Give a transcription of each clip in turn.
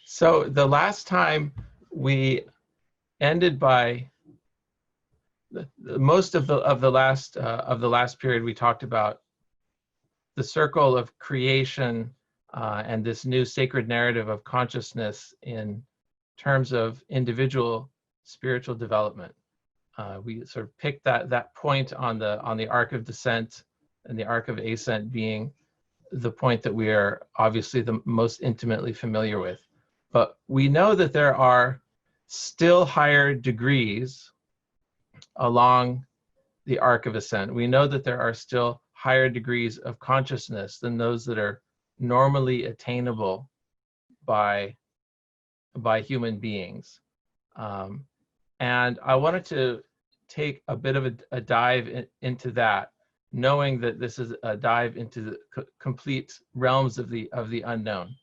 So the last time we ended by most of the last period, we talked about the circle of creation and this new sacred narrative of consciousness in terms of individual spiritual development. We sort of picked that point on the arc of descent and the arc of ascent being the point that we are obviously the most intimately familiar with. But we know that there are still higher degrees along the arc of ascent. We know that there are still higher degrees of consciousness than those that are normally attainable by human beings. And I wanted to take a bit of a dive into that, knowing that this is a dive into the complete realms of the unknown.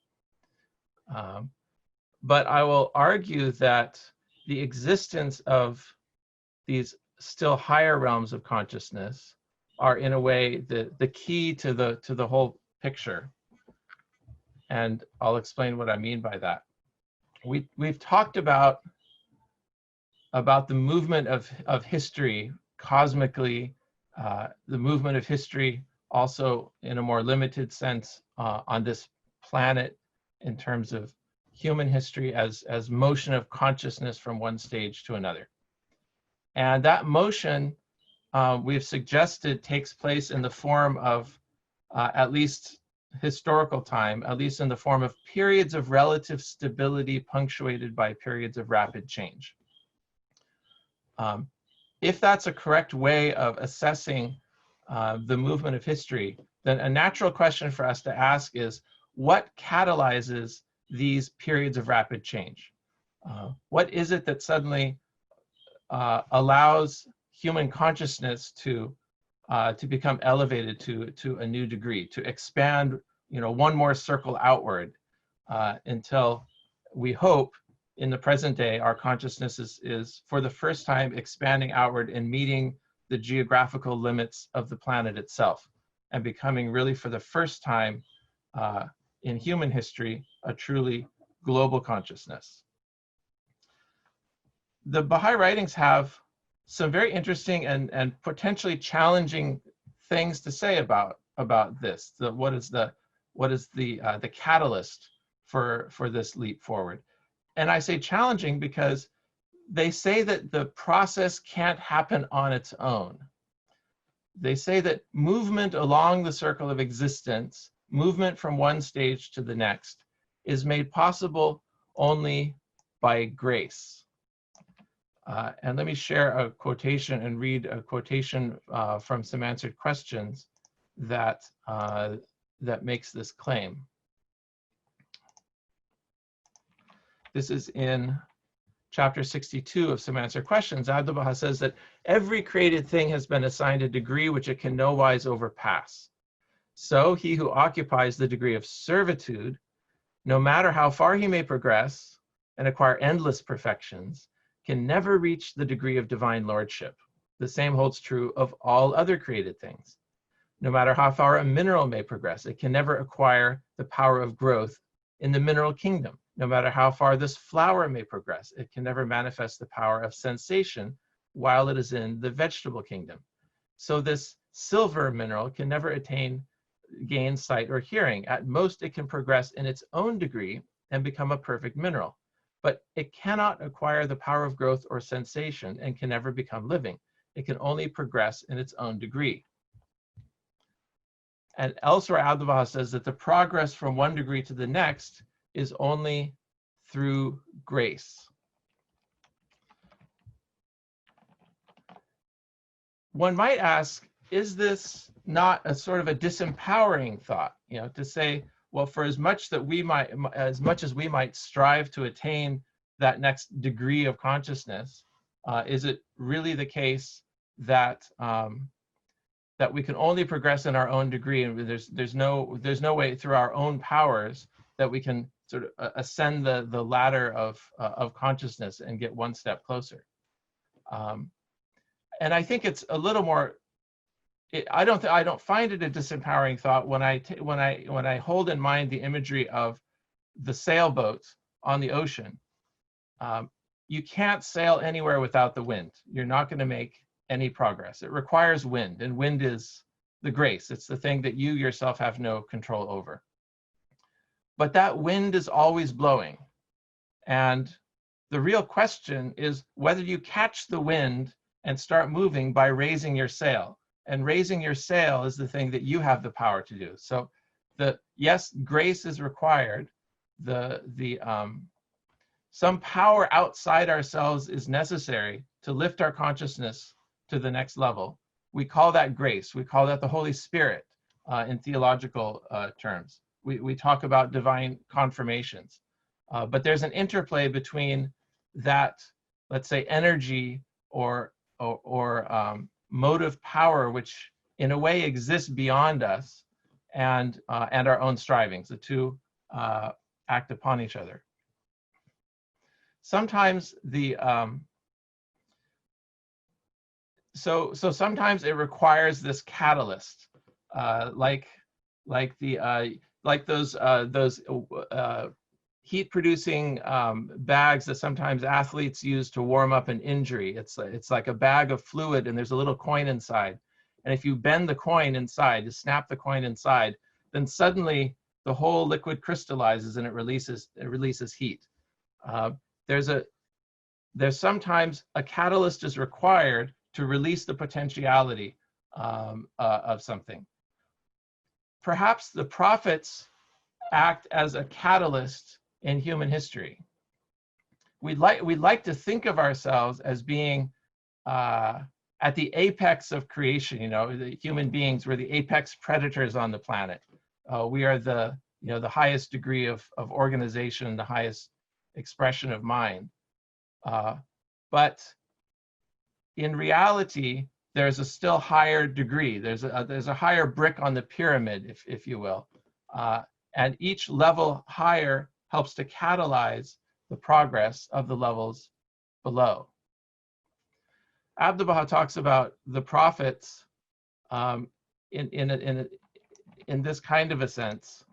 But I will argue that the existence of these still higher realms of consciousness are in a way the key to the whole picture. And I'll explain what I mean by that. We've talked about the movement of history cosmically, the movement of history also in a more limited sense on this planet in terms of human history as motion of consciousness from one stage to another. And that motion, we've suggested, takes place in the form of, at least historical time, at least in the form of periods of relative stability punctuated by periods of rapid change. If that's a correct way of assessing the movement of history, then a natural question for us to ask is, what catalyzes these periods of rapid change? What is it that suddenly allows human consciousness to become elevated to a new degree, to expand, one more circle outward until we hope in the present day our consciousness is for the first time expanding outward and meeting the geographical limits of the planet itself and becoming really for the first time in human history a truly global consciousness. The Baha'i writings have some very interesting and potentially challenging things to say about this. What is the catalyst for this leap forward? And I say challenging because they say that the process can't happen on its own. They say that movement along the circle of existence, movement from one stage to the next, is made possible only by grace. And let me share a quotation and read a quotation from some answered questions that makes this claim. This is in chapter 62 of Some Answered Questions. Abdu'l-Baha says that every created thing has been assigned a degree which it can no wise overpass. So he who occupies the degree of servitude, no matter how far he may progress and acquire endless perfections, can never reach the degree of divine lordship. The same holds true of all other created things. No matter how far a mineral may progress, it can never acquire the power of growth in the mineral kingdom. No matter how far this flower may progress, it can never manifest the power of sensation while it is in the vegetable kingdom. So this silver mineral can never gain sight or hearing. At most, it can progress in its own degree and become a perfect mineral. But it cannot acquire the power of growth or sensation and can never become living. It can only progress in its own degree. And elsewhere, Abdu'l-Baha says that the progress from one degree to the next is only through grace. One might ask, is this not a sort of a disempowering thought? To say, well, for as much as we might strive to attain that next degree of consciousness, is it really the case that that we can only progress in our own degree, and there's no way through our own powers that we can sort of ascend the ladder of consciousness and get one step closer? And I think it's a little more. I don't find it a disempowering thought when I hold in mind the imagery of the sailboat on the ocean, you can't sail anywhere without the wind. You're not going to make any progress. It requires wind, and wind is the grace. It's the thing that you yourself have no control over. But that wind is always blowing. And the real question is whether you catch the wind and start moving by raising your sail. And raising your sail is the thing that you have the power to do. So yes, grace is required. Some power outside ourselves is necessary to lift our consciousness to the next level. We call that grace. We call that the Holy Spirit in theological terms. We talk about divine confirmations. But there's an interplay between that, let's say, energy or motive power, which in a way exists beyond us, and our own strivings. The two act upon each other. Sometimes sometimes it requires this catalyst, like those heat-producing bags that sometimes athletes use to warm up an injury. It's like a bag of fluid, and there's a little coin inside. And if you bend the coin inside, you snap the coin inside, then suddenly the whole liquid crystallizes and it releases heat. There's sometimes a catalyst is required to release the potentiality of something. Perhaps the prophets act as a catalyst in human history. We'd like to think of ourselves as being at the apex of creation. You know, the human beings, we're the apex predators on the planet. We are the highest degree of organization, the highest expression of mind. But in reality, there's a still higher degree. There's a higher brick on the pyramid, if you will. And each level higher helps to catalyze the progress of the levels below. Abdu'l-Bahá talks about the prophets in this kind of a sense.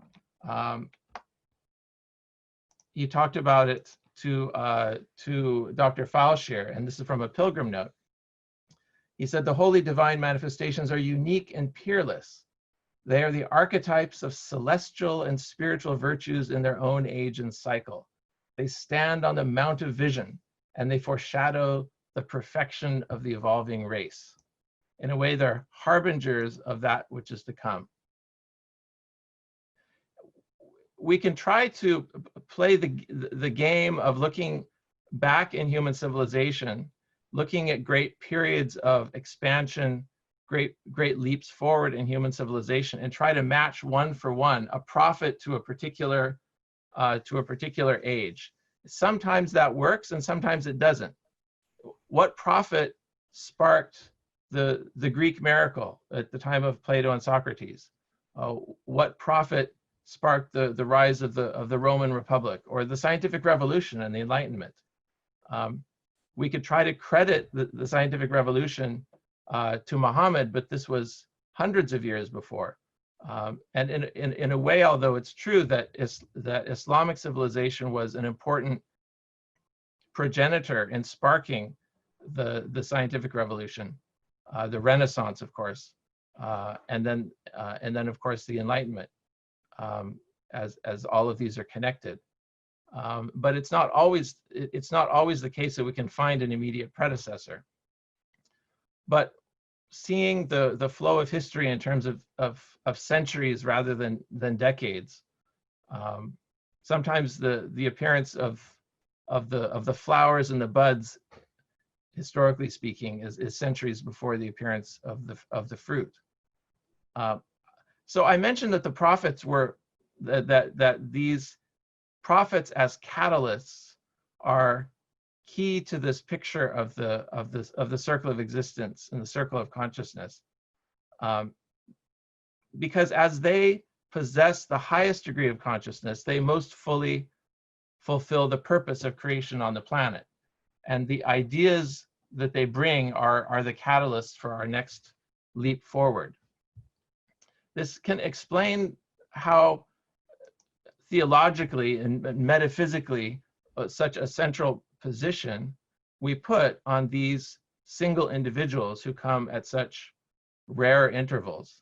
He talked about it to Dr. Falshir, and this is from a pilgrim note. He said, the holy divine manifestations are unique and peerless. They are the archetypes of celestial and spiritual virtues in their own age and cycle. They stand on the mount of vision, and they foreshadow the perfection of the evolving race. In a way, they're harbingers of that which is to come. We can try to play the game of looking back in human civilization, looking at great periods of expansion, great leaps forward in human civilization, and try to match one for one a prophet to a particular age. Sometimes that works, and sometimes it doesn't. What prophet sparked the Greek miracle at the time of Plato and Socrates? What prophet sparked the rise of the Roman Republic, or the scientific revolution and the Enlightenment? We could try to credit the scientific revolution to Muhammad, but this was hundreds of years before. And in a way, although it's true that Islamic civilization was an important progenitor in sparking the scientific revolution, the Renaissance, of course, and then of course the Enlightenment, as all of these are connected. But it's not always the case that we can find an immediate predecessor. But seeing the flow of history in terms of centuries rather than decades, sometimes the appearance of the flowers and the buds, historically speaking, is centuries before the appearance of the fruit. So I mentioned that the prophets were that these prophets as catalysts are key to this picture of the circle of existence and the circle of consciousness, because as they possess the highest degree of consciousness, they most fully fulfill the purpose of creation on the planet, and the ideas that they bring are the catalysts for our next leap forward. This can explain how theologically and metaphysically such a central position we put on these single individuals who come at such rare intervals.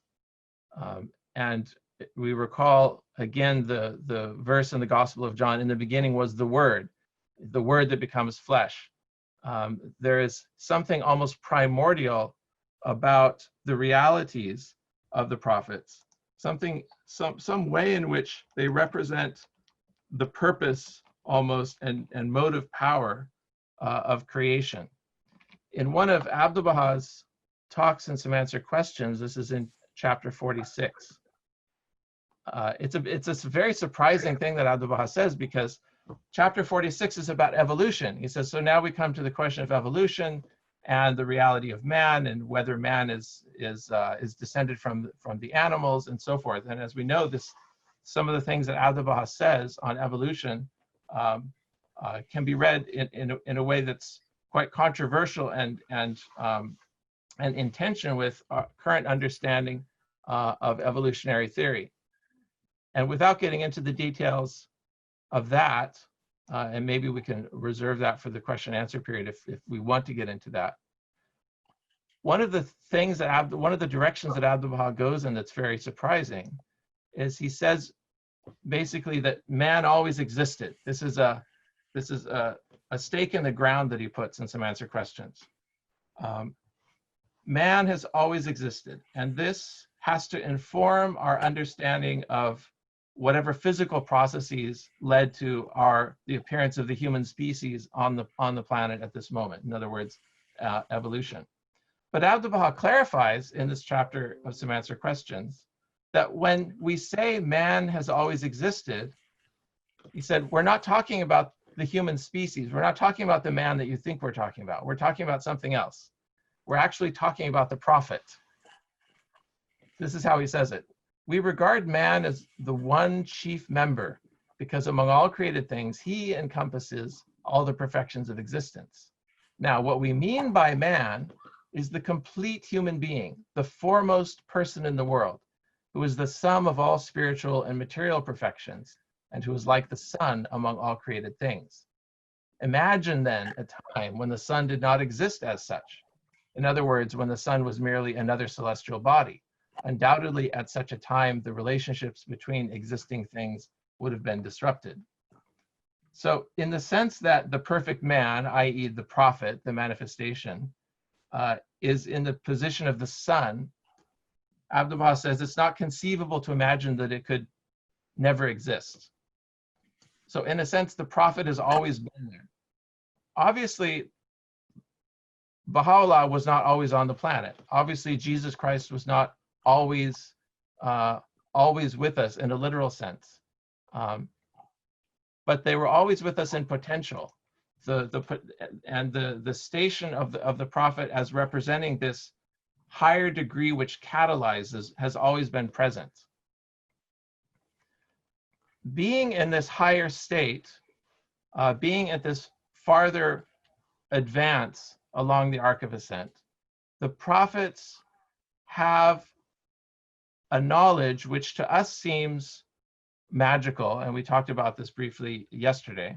And we recall again the verse in the Gospel of John, in the beginning was the Word that becomes flesh. There is something almost primordial about the realities of the prophets, some way in which they represent the purpose almost and motive power of creation. In one of Abdu'l-Bahá's talks and some answered questions, this is in chapter 46. It's a very surprising thing that Abdu'l-Bahá says, because chapter 46 is about evolution. He says, so now we come to the question of evolution and the reality of man, and whether man is descended from the animals and so forth. And as we know, some of the things that Abdu'l-Bahá says on evolution can be read in a way that's quite controversial and in tension with our current understanding of evolutionary theory. And without getting into the details of that, and maybe we can reserve that for the question and answer period if we want to get into that. One of the directions that Abdu'l-Bahá goes in that's very surprising is he says basically that man always existed. This is a stake in the ground that he puts in some answer questions. Man has always existed, and this has to inform our understanding of whatever physical processes led to the appearance of the human species on the planet at this moment. In other words, evolution. But Abdu'l-Bahá clarifies in this chapter of some answer questions that when we say man has always existed, he said, we're not talking about the human species. We're not talking about the man that you think we're talking about. We're talking about something else. We're actually talking about the prophet. This is how he says it. We regard man as the one chief member, because among all created things, he encompasses all the perfections of existence. Now, what we mean by man is the complete human being, the foremost person in the world, who is the sum of all spiritual and material perfections, and who is like the sun among all created things. Imagine then a time when the sun did not exist as such. In other words, when the sun was merely another celestial body. Undoubtedly, at such a time, the relationships between existing things would have been disrupted. So in the sense that the perfect man, i.e. the prophet, the manifestation, is in the position of the sun, Abdu'l-Bahá says it's not conceivable to imagine that it could never exist. So in a sense, the prophet has always been there. Obviously, Baha'u'llah was not always on the planet. Obviously, Jesus Christ was not always with us in a literal sense. But they were always with us in potential. The station of the prophet as representing this higher degree which catalyzes has always been present. Being in this higher state, being at this farther advance along the arc of ascent, the prophets have a knowledge which to us seems magical, and we talked about this briefly yesterday.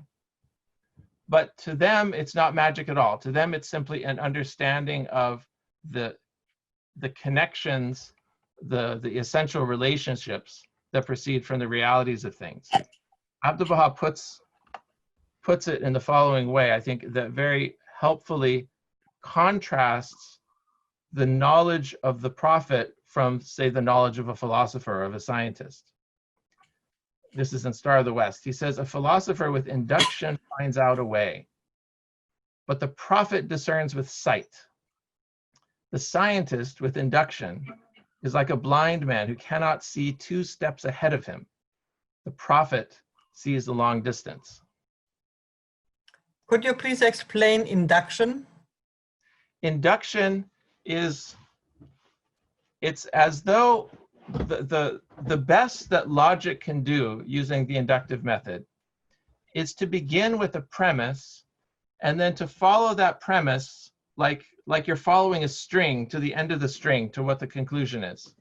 But to them, it's not magic at all. To them, it's simply an understanding of the connections, the essential relationships that proceed from the realities of things. Abdu'l-Bahá puts it in the following way, I think, that very helpfully contrasts the knowledge of the prophet from, say, the knowledge of a philosopher or of a scientist. This is in Star of the West. He says, a philosopher with induction finds out a way, but the prophet discerns with sight. The scientist with induction is like a blind man who cannot see 2 steps ahead of him. The prophet sees the long distance. Could you please explain induction? Induction is, it's as though the best that logic can do using the inductive method is to begin with a premise and then to follow that premise like you're following a string to the end of the string to what the conclusion is.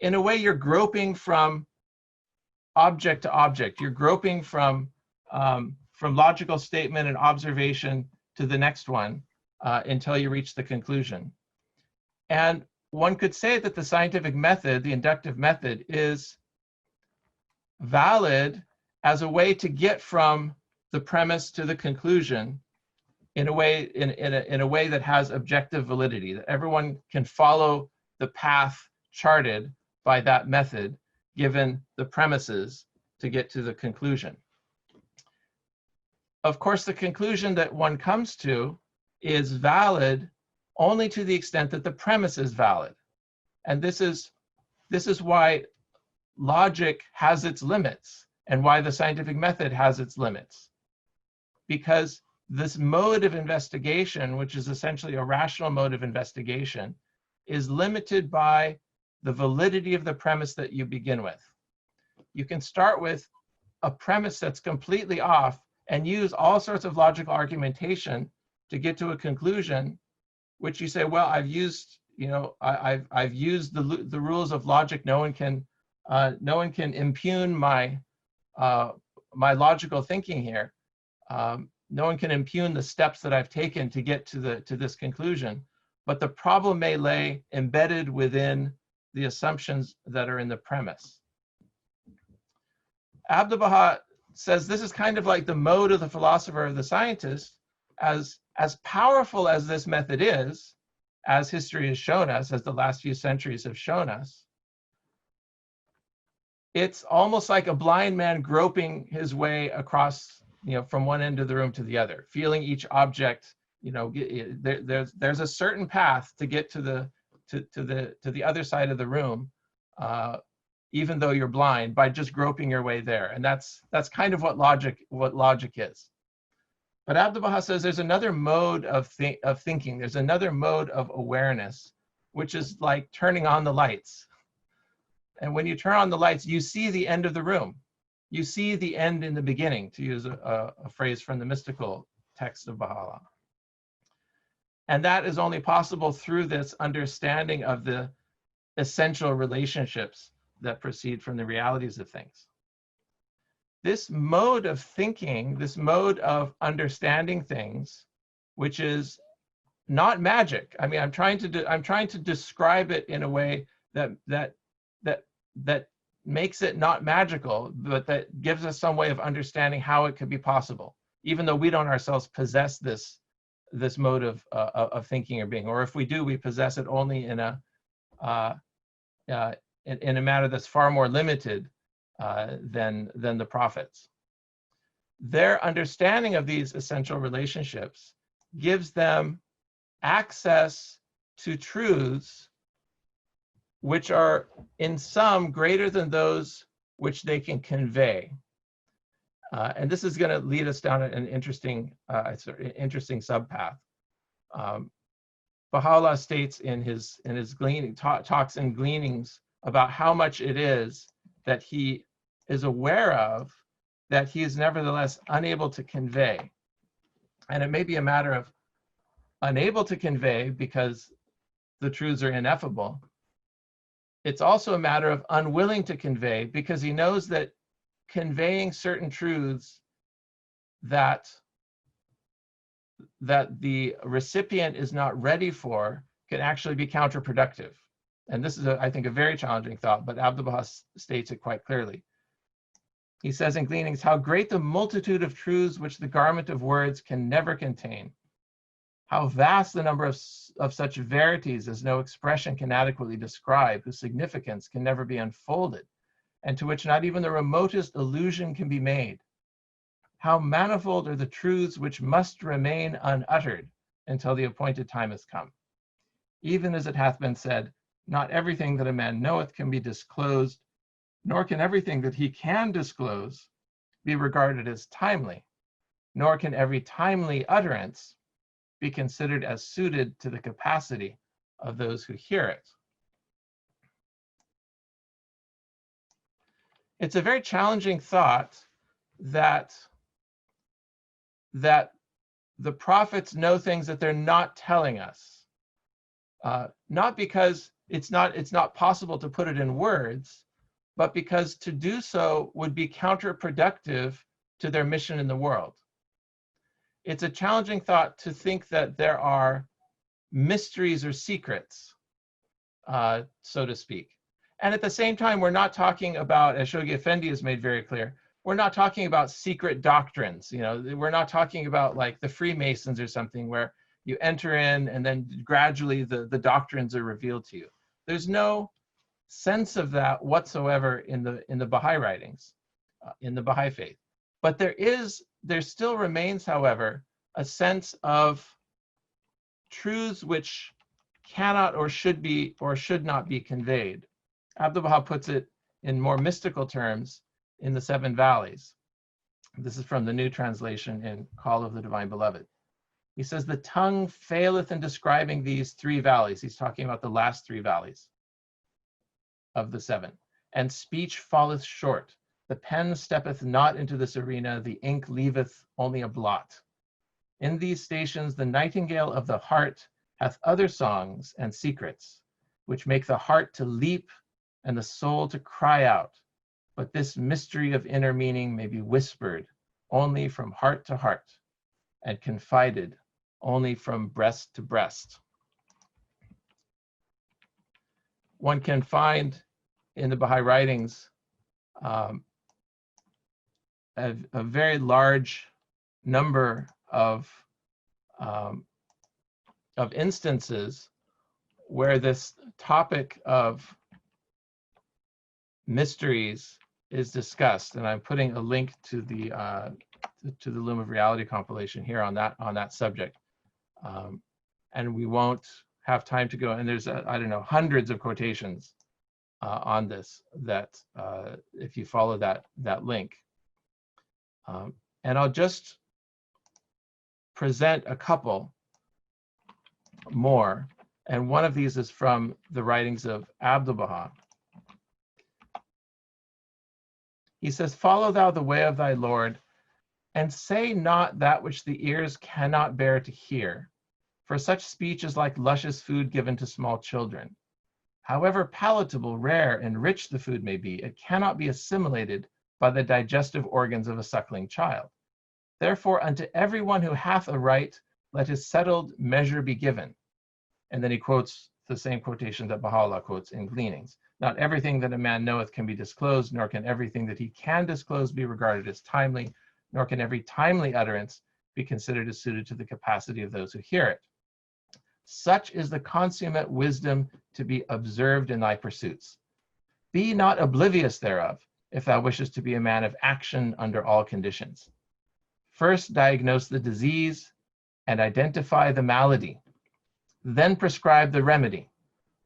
In a way, you're groping from object to object. You're groping from logical statement and observation to the next one until you reach the conclusion. And one could say that the scientific method, the inductive method, is valid as a way to get from the premise to the conclusion in a way that has objective validity, that everyone can follow the path charted by that method, given the premises to get to the conclusion. Of course, the conclusion that one comes to is valid only to the extent that the premise is valid. And this is why logic has its limits and why the scientific method has its limits. Because this mode of investigation, which is essentially a rational mode of investigation, is limited by the validity of the premise that you begin with. You can start with a premise that's completely off and use all sorts of logical argumentation to get to a conclusion, which you say, well, I've used the rules of logic. No one can impugn my my logical thinking here. No one can impugn the steps that I've taken to get to this conclusion. But the problem may lay embedded within the assumptions that are in the premise. Abdu'l-Baha says this is kind of like the mode of the philosopher of the scientist. As powerful as this method is, as history has shown us, as the last few centuries have shown us, it's almost like a blind man groping his way across, from one end of the room to the other, feeling each object. There's a certain path to get to the other side of the room, even though you're blind, by just groping your way there. And that's kind of what logic is. But Abdu'l-Baha says there's another mode of thinking. There's another mode of awareness, which is like turning on the lights. And when you turn on the lights, you see the end of the room. You see the end in the beginning, to use a phrase from the mystical text of Baha'u'llah. And that is only possible through this understanding of the essential relationships that proceed from the realities of things. This mode of thinking, this mode of understanding things, which is not magic. I mean, I'm trying to describe it in a way that makes it not magical, but that gives us some way of understanding how it could be possible, even though we don't ourselves possess this mode of thinking or being, or if we do, we possess it only in a manner that's far more limited than the prophets. Their understanding of these essential relationships gives them access to truths which are in some greater than those which they can convey. And this is going to lead us down an interesting subpath. Baha'u'llah states in his talks and gleanings about how much it is that he is aware of that he is nevertheless unable to convey. And it may be a matter of unable to convey because the truths are ineffable. It's also a matter of unwilling to convey because he knows that conveying certain truths that the recipient is not ready for can actually be counterproductive. And this is, I think, a very challenging thought, but Abdu'l-Baha states it quite clearly. He says in Gleanings, how great the multitude of truths which the garment of words can never contain. How vast the number of such verities as no expression can adequately describe, whose significance can never be unfolded, and to which not even the remotest allusion can be made. How manifold are the truths which must remain unuttered until the appointed time has come. Even as it hath been said, not everything that a man knoweth can be disclosed, nor can everything that he can disclose be regarded as timely, nor can every timely utterance be considered as suited to the capacity of those who hear it. It's a very challenging thought that the prophets know things that they're not telling us, not because it's not possible to put it in words, but because to do so would be counterproductive to their mission in the world. It's a challenging thought to think that there are mysteries or secrets, so to speak. And at the same time, we're not talking about, as Shoghi Effendi has made very clear, we're not talking about secret doctrines. You know, we're not talking about like the Freemasons or something where you enter in and then gradually the doctrines are revealed to you. There's no sense of that whatsoever in the Baha'i writings, in the Baha'i faith. But there still remains, however, a sense of truths which cannot or should not be conveyed. Abdu'l-Baha puts it in more mystical terms in the Seven Valleys. This is from the New Translation in Call of the Divine Beloved. He says, the tongue faileth in describing these three valleys. He's talking about the last three valleys of the seven. And speech falleth short. The pen steppeth not into this arena. The ink leaveth only a blot. In these stations, the nightingale of the heart hath other songs and secrets, which make the heart to leap and the soul to cry out. But this mystery of inner meaning may be whispered only from heart to heart and confided only from breast to breast. One can find in the Baha'i writings a very large number of instances where this topic of mysteries is discussed, and I'm putting a link to the Loom of Reality compilation here on that subject, and we won't have time to go. And there's I don't know, hundreds of quotations on this that if you follow that link, and I'll just present a couple more, and one of these is from the writings of Abdu'l-Baha. He says, follow thou the way of thy Lord, and say not that which the ears cannot bear to hear, for such speech is like luscious food given to small children. However palatable, rare, and rich the food may be, it cannot be assimilated by the digestive organs of a suckling child. Therefore, unto everyone who hath a right, let his settled measure be given. And then he quotes the same quotation that Baha'u'llah quotes in Gleanings. Not everything that a man knoweth can be disclosed, nor can everything that he can disclose be regarded as timely, nor can every timely utterance be considered as suited to the capacity of those who hear it. Such is the consummate wisdom to be observed in thy pursuits. Be not oblivious thereof, if thou wishest to be a man of action under all conditions. First diagnose the disease and identify the malady, then prescribe the remedy,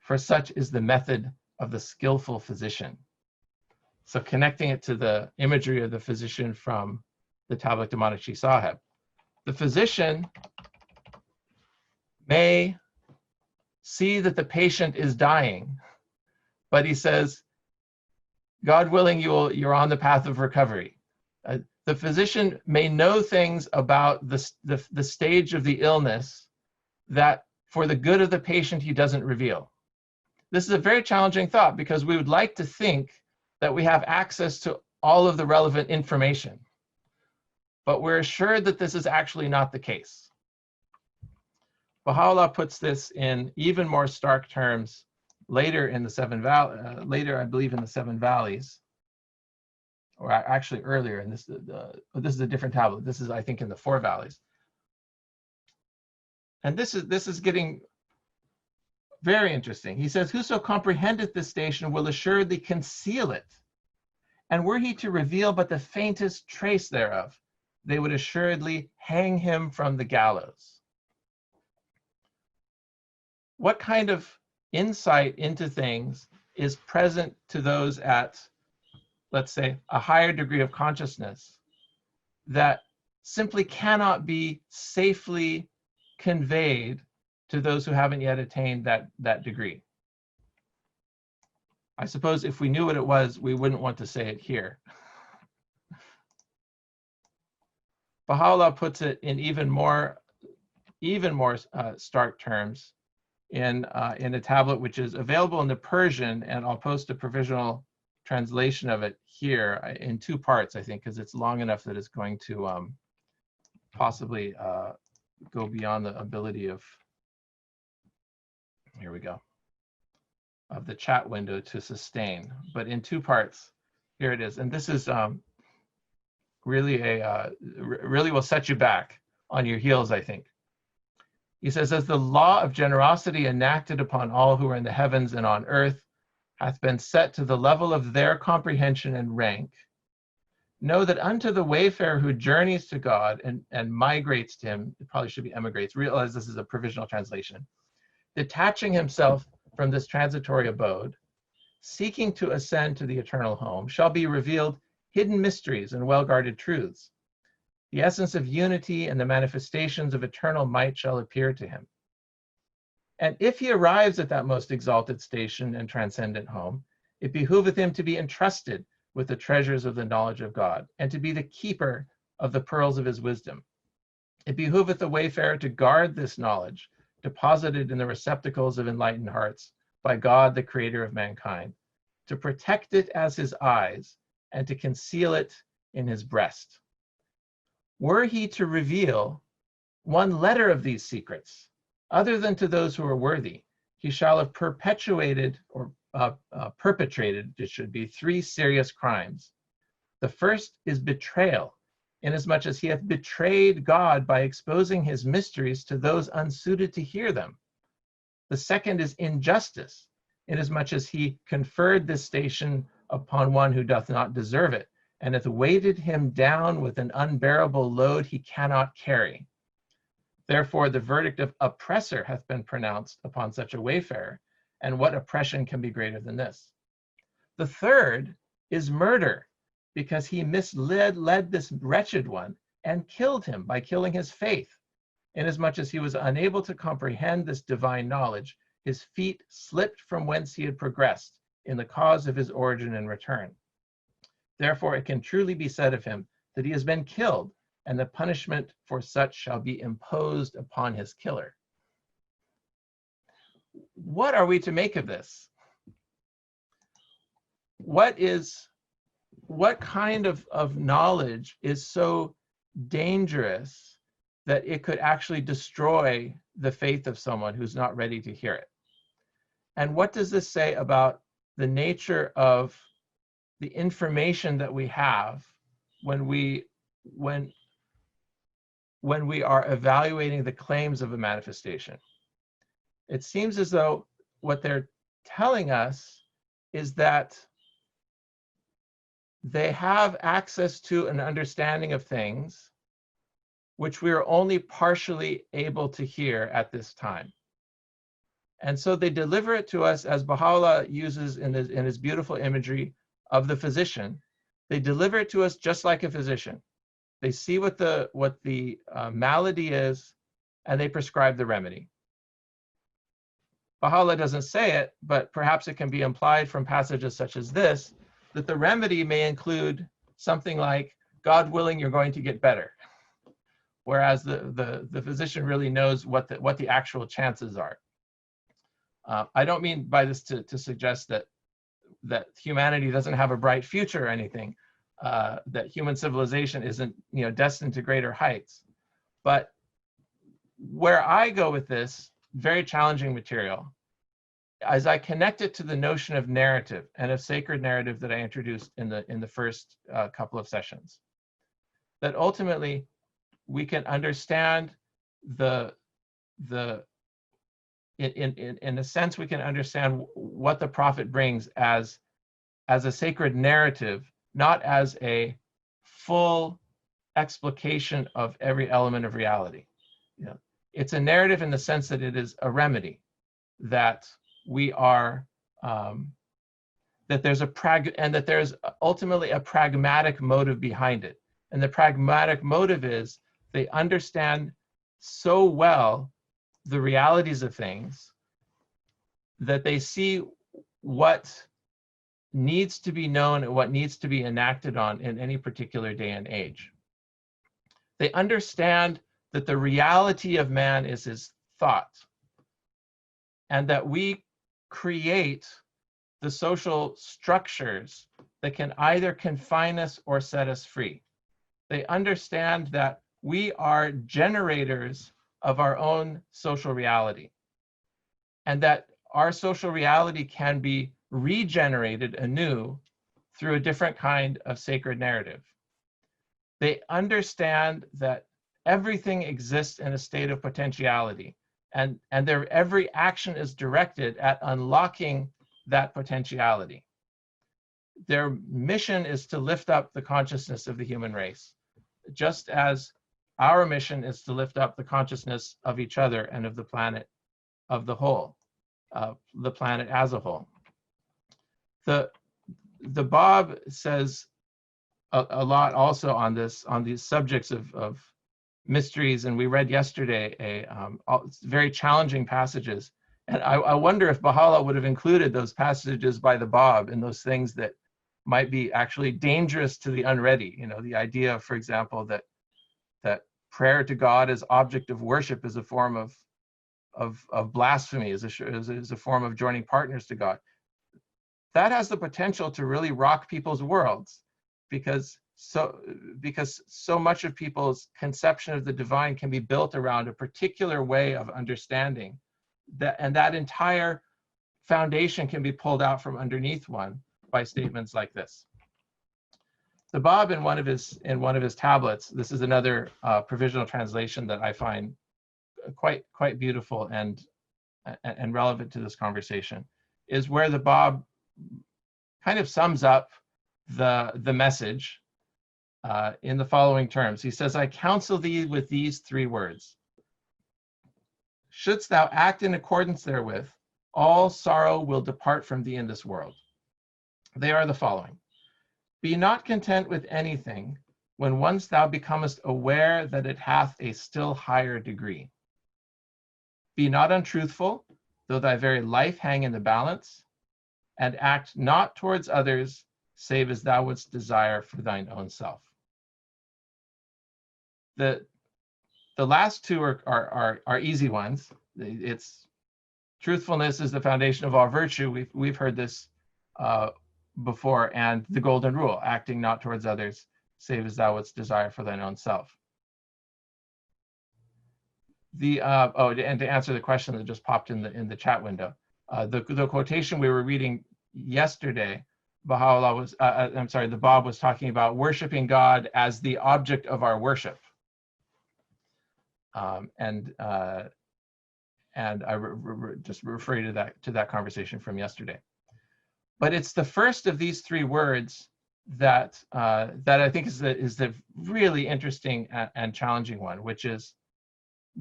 for such is the method of the skillful physician. So connecting it to the imagery of the physician from the Tablet to Manachi Sahib. The physician may see that the patient is dying, but he says, God willing, you're on the path of recovery. The physician may know things about the stage of the illness that for the good of the patient he doesn't reveal. This is a very challenging thought because we would like to think that we have access to all of the relevant information, but we're assured that this is actually not the case. Baha'u'llah puts this in even more stark terms later in the later, I believe, in the Seven Valleys, or actually earlier. And this is a different tablet. This is, I think, in the Four Valleys. And this is getting very interesting. He says, whoso comprehendeth this station will assuredly conceal it. And were he to reveal but the faintest trace thereof, they would assuredly hang him from the gallows. What kind of insight into things is present to those at, let's say, a higher degree of consciousness that simply cannot be safely conveyed to those who haven't yet attained that degree? I suppose if we knew what it was, we wouldn't want to say it here. Baha'u'llah puts it in even more stark terms in a tablet which is available in the Persian, and I'll post a provisional translation of it here in two parts, I think, because it's long enough that it's going to possibly go beyond the ability of, here we go, of the chat window to sustain, but in two parts. Here it is, and this is really really will set you back on your heels, I think. He says, as the law of generosity enacted upon all who are in the heavens and on earth hath been set to the level of their comprehension and rank, know that unto the wayfarer who journeys to God and migrates to him, it probably should be emigrates, realize this is a provisional translation, detaching himself from this transitory abode, seeking to ascend to the eternal home, shall be revealed hidden mysteries and well-guarded truths. The essence of unity and the manifestations of eternal might shall appear to him. And if he arrives at that most exalted station and transcendent home, it behooveth him to be entrusted with the treasures of the knowledge of God, and to be the keeper of the pearls of his wisdom. It behooveth the wayfarer to guard this knowledge, deposited in the receptacles of enlightened hearts by God, the creator of mankind, to protect it as his eyes, and to conceal it in his breast. Were he to reveal one letter of these secrets, other than to those who are worthy, he shall have perpetrated, it should be, 3 serious crimes. The first is betrayal, inasmuch as he hath betrayed God by exposing his mysteries to those unsuited to hear them. The second is injustice, inasmuch as he conferred this station upon one who doth not deserve it, and hath weighted him down with an unbearable load he cannot carry. Therefore the verdict of oppressor hath been pronounced upon such a wayfarer, and what oppression can be greater than this? The third is murder, because he led this wretched one and killed him by killing his faith. Inasmuch as he was unable to comprehend this divine knowledge, his feet slipped from whence he had progressed in the cause of his origin and return. Therefore it can truly be said of him that he has been killed, and the punishment for such shall be imposed upon his killer. What are we to make of this? What kind of knowledge is so dangerous that it could actually destroy the faith of someone who's not ready to hear it? And what does this say about the nature of the information that we have when we are evaluating the claims of a manifestation? It seems as though what they're telling us is that they have access to an understanding of things which we are only partially able to hear at this time. And so they deliver it to us, as Baha'u'llah uses in his beautiful imagery of the physician. They deliver it to us just like a physician. They see what the malady is, and they prescribe the remedy. Baha'u'llah doesn't say it, but perhaps it can be implied from passages such as this, that the remedy may include something like, God willing, you're going to get better. Whereas the physician really knows what the actual chances are. I don't mean by this to suggest that humanity doesn't have a bright future or anything, that human civilization isn't destined to greater heights. But where I go with this very challenging material, as I connect it to the notion of narrative and of sacred narrative that I introduced in the first couple of sessions, that ultimately we can understand in a sense, we can understand what the prophet brings as a sacred narrative, not as a full explication of every element of reality. It's a narrative in the sense that it is a remedy, that we are that there's ultimately a pragmatic motive behind it. And the pragmatic motive is they understand so well the realities of things that they see what needs to be known and what needs to be enacted on in any particular day and age. They understand that the reality of man is his thought, and that we create the social structures that can either confine us or set us free. They understand that we are generators of our own social reality, and that our social reality can be regenerated anew through a different kind of sacred narrative. They understand that everything exists in a state of potentiality, and their every action is directed at unlocking that potentiality. Their mission is to lift up the consciousness of the human race, just as our mission is to lift up the consciousness of each other and of the planet of the whole, the planet as a whole. The Bob says a lot also on these subjects of mysteries, and we read yesterday very challenging passages. And I wonder if Baha'u'llah would have included those passages by the Bab in those things that might be actually dangerous to the unready. You know, the idea, for example, that prayer to God as object of worship is a form of blasphemy, is a form of joining partners to God. That has the potential to really rock people's worlds, because so much of people's conception of the divine can be built around a particular way of understanding, and that entire foundation can be pulled out from underneath one by statements like this. The Bab, in one of his tablets, this is another provisional translation that I find quite beautiful and relevant to this conversation, is where the Bab kind of sums up the message in the following terms. He says, "I counsel thee with these 3 words. Shouldst thou act in accordance therewith, all sorrow will depart from thee in this world. They are the following. Be not content with anything when once thou becomest aware that it hath a still higher degree. Be not untruthful, though thy very life hang in the balance, and act not towards others, save as thou wouldst desire for thine own self." The last 2 are easy ones. It's truthfulness is the foundation of all virtue. We've heard this before, and the golden rule, acting not towards others, save as thou wouldst desire for thine own self. And to answer the question that just popped in the chat window, the quotation we were reading yesterday, Baha'u'llah was, the Bab was talking about worshiping God as the object of our worship. And I just refer you to that conversation from yesterday. But it's the first of these 3 words that I think is the really interesting and challenging one, which is,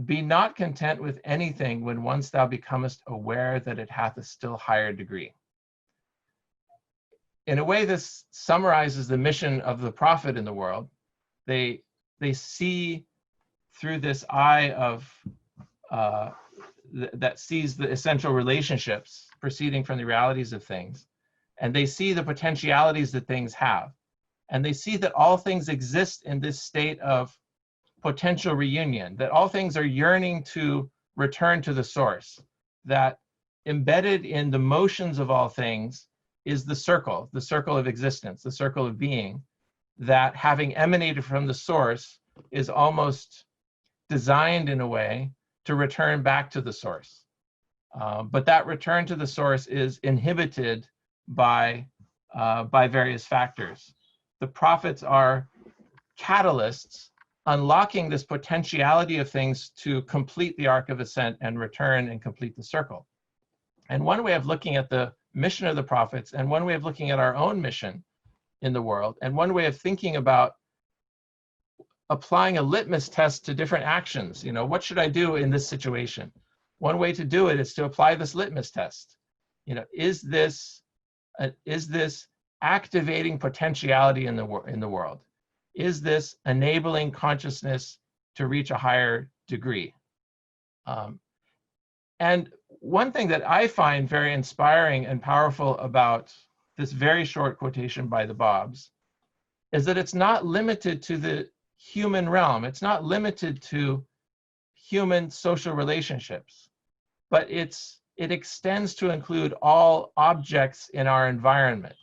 be not content with anything when once thou becomest aware that it hath a still higher degree. In a way, this summarizes the mission of the prophet in the world. They see through this eye of that sees the essential relationships proceeding from the realities of things, and they see the potentialities that things have, and they see that all things exist in this state of potential reunion, that all things are yearning to return to the source, that embedded in the motions of all things is the circle of existence, the circle of being, that having emanated from the source is almost designed in a way to return back to the source. But that return to the source is inhibited by various factors. The prophets are catalysts unlocking this potentiality of things to complete the arc of ascent and return and complete the circle. And one way of looking at the mission of the prophets, and one way of looking at our own mission in the world, and one way of thinking about applying a litmus test to different actions. You know, what should I do in this situation? One way to do it is to apply this litmus test. You know, is this activating potentiality in the world? Is this enabling consciousness to reach a higher degree? And one thing that I find very inspiring and powerful about this very short quotation by the Babs is that it's not limited to the human realm. It's not limited to human social relationships, but it's it extends to include all objects in our environment.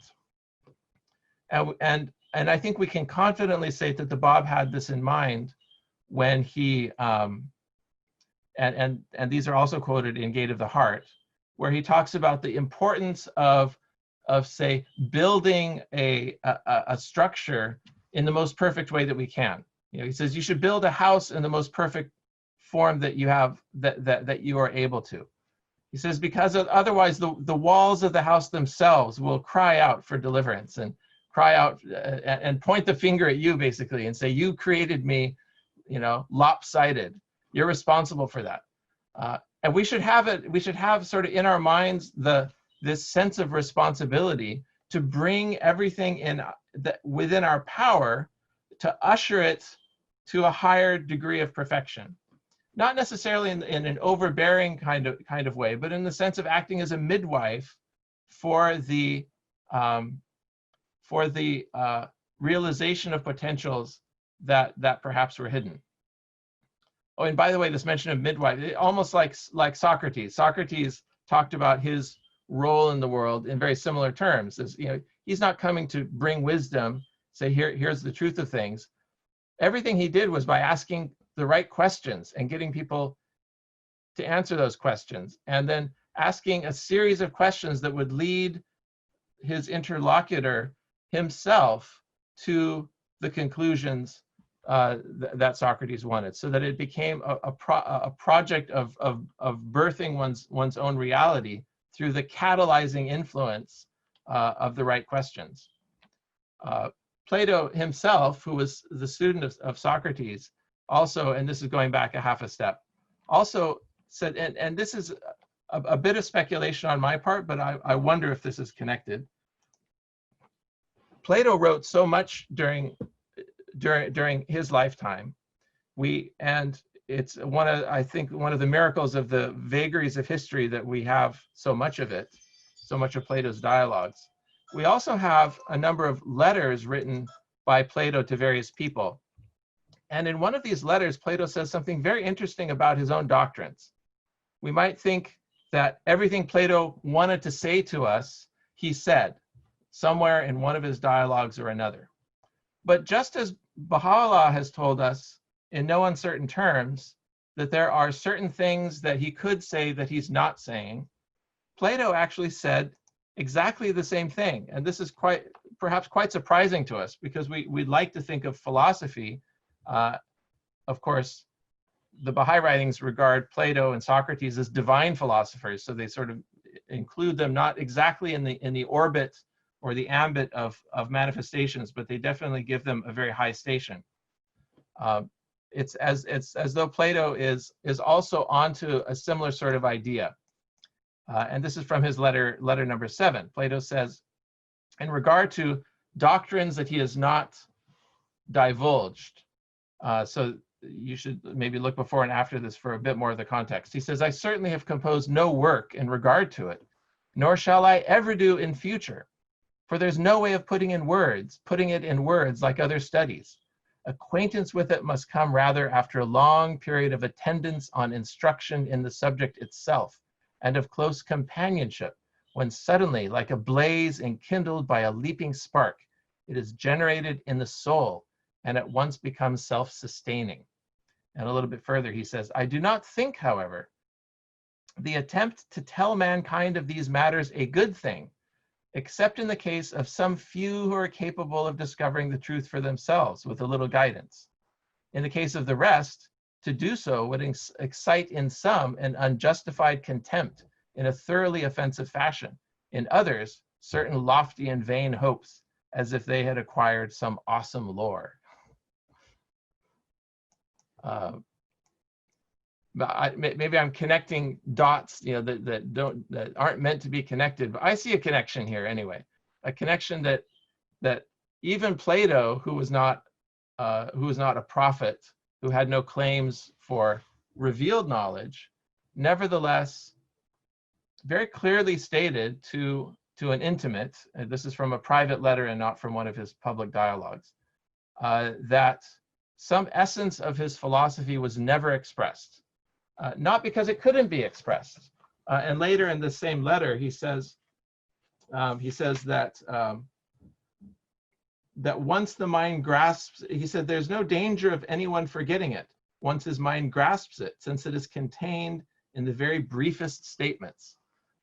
And I think we can confidently say that the Bab had this in mind when he, and these are also quoted in Gate of the Heart, where he talks about the importance of say, building a structure in the most perfect way that we can. You know, he says you should build a house in the most perfect form that you have, that you are able to. He says, because otherwise the walls of the house themselves will cry out for deliverance and cry out and point the finger at you, basically, and say, you created me, you know, lopsided. You're responsible for that. And we should have it, we should have sort of in our minds this sense of responsibility to bring everything in within our power to usher it to a higher degree of perfection. Not necessarily in an overbearing kind of way, but in the sense of acting as a midwife for the realization of potentials that perhaps were hidden. Oh, and by the way, this mention of midwife, almost like Socrates. Socrates talked about his role in the world in very similar terms. As, you know, he's not coming to bring wisdom, say here's the truth of things. Everything he did was by asking the right questions and getting people to answer those questions, and then asking a series of questions that would lead his interlocutor himself to the conclusions that Socrates wanted, so that it became a project of birthing one's own reality through the catalyzing influence of the right questions. Plato himself, who was the student of Socrates, also, and this is going back a half a step, also said, and this is a bit of speculation on my part, but I wonder if this is connected. Plato wrote so much during his lifetime. And it's I think one of the miracles of the vagaries of history that we have so much of it, so much of Plato's dialogues. We also have a number of letters written by Plato to various people. And in one of these letters, Plato says something very interesting about his own doctrines. We might think that everything Plato wanted to say to us, he said somewhere in one of his dialogues or another. But just as Baha'u'llah has told us in no uncertain terms that there are certain things that he could say that he's not saying, Plato actually said exactly the same thing. And this is perhaps quite surprising to us, because we'd like to think of philosophy. Of course, the Baha'i writings regard Plato and Socrates as divine philosophers, so they sort of include them not exactly in the orbit or the ambit of manifestations, but they definitely give them a very high station. It's as though Plato is also onto a similar sort of idea. And this is from his letter number 7. Plato says, in regard to doctrines that he has not divulged, so you should maybe look before and after this for a bit more of the context. He says, I certainly have composed no work in regard to it, nor shall I ever do in future. For there's no way of putting it in words like other studies. Acquaintance with it must come rather after a long period of attendance on instruction in the subject itself, and of close companionship, when suddenly, like a blaze enkindled by a leaping spark, it is generated in the soul, and at once becomes self-sustaining. And a little bit further, he says, I do not think, however, the attempt to tell mankind of these matters a good thing, except in the case of some few who are capable of discovering the truth for themselves with a little guidance. In the case of the rest, to do so would excite in some an unjustified contempt in a thoroughly offensive fashion, in others certain lofty and vain hopes, as if they had acquired some awesome lore. Maybe I'm connecting dots, you know, that aren't meant to be connected, but I see a connection here anyway. A connection that even Plato, who was not a prophet, who had no claims for revealed knowledge, nevertheless very clearly stated to an intimate, and this is from a private letter and not from one of his public dialogues, that some essence of his philosophy was never expressed. Not because it couldn't be expressed, And later in the same letter, he says that that once the mind grasps, he said, there's no danger of anyone forgetting it once his mind grasps it, since it is contained in the very briefest statements.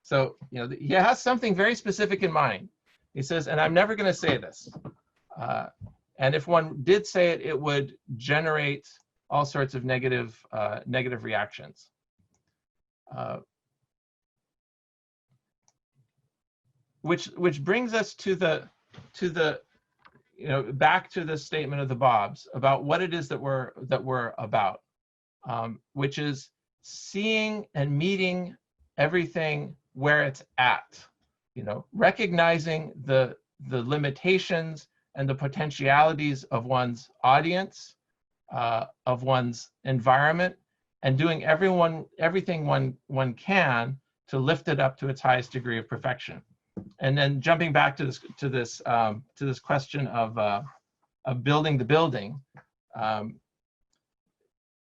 So, you know, he has something very specific in mind. He says, and I'm never going to say this. And if one did say it, it would generate all sorts of negative reactions. Which brings us to the you know, back to the statement of the Bobs about what it is that we're about, which is seeing and meeting everything where it's at, you know, recognizing the limitations and the potentialities of one's audience, of one's environment, and doing everything one can to lift it up to its highest degree of perfection. And then jumping back to this question of building the building,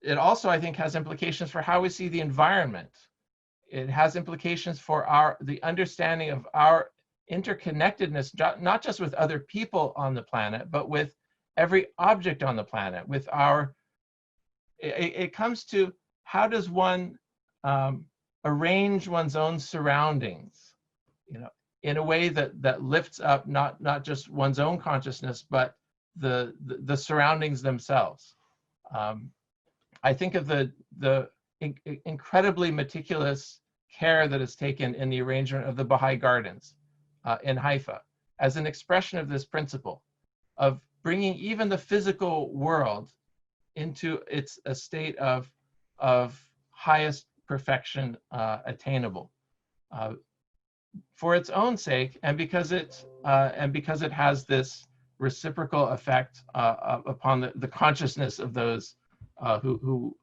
it also, I think, has implications for how we see the environment. It has implications for the understanding of our interconnectedness, not just with other people on the planet, but with every object on the planet. With it comes to how does one arrange one's own surroundings, you know, in a way that lifts up not just one's own consciousness, but the surroundings themselves. I think of the incredibly meticulous care that is taken in the arrangement of the Baha'i gardens in Haifa as an expression of this principle of bringing even the physical world into a state of highest perfection attainable. For its own sake, and because it has this reciprocal effect upon the consciousness of those who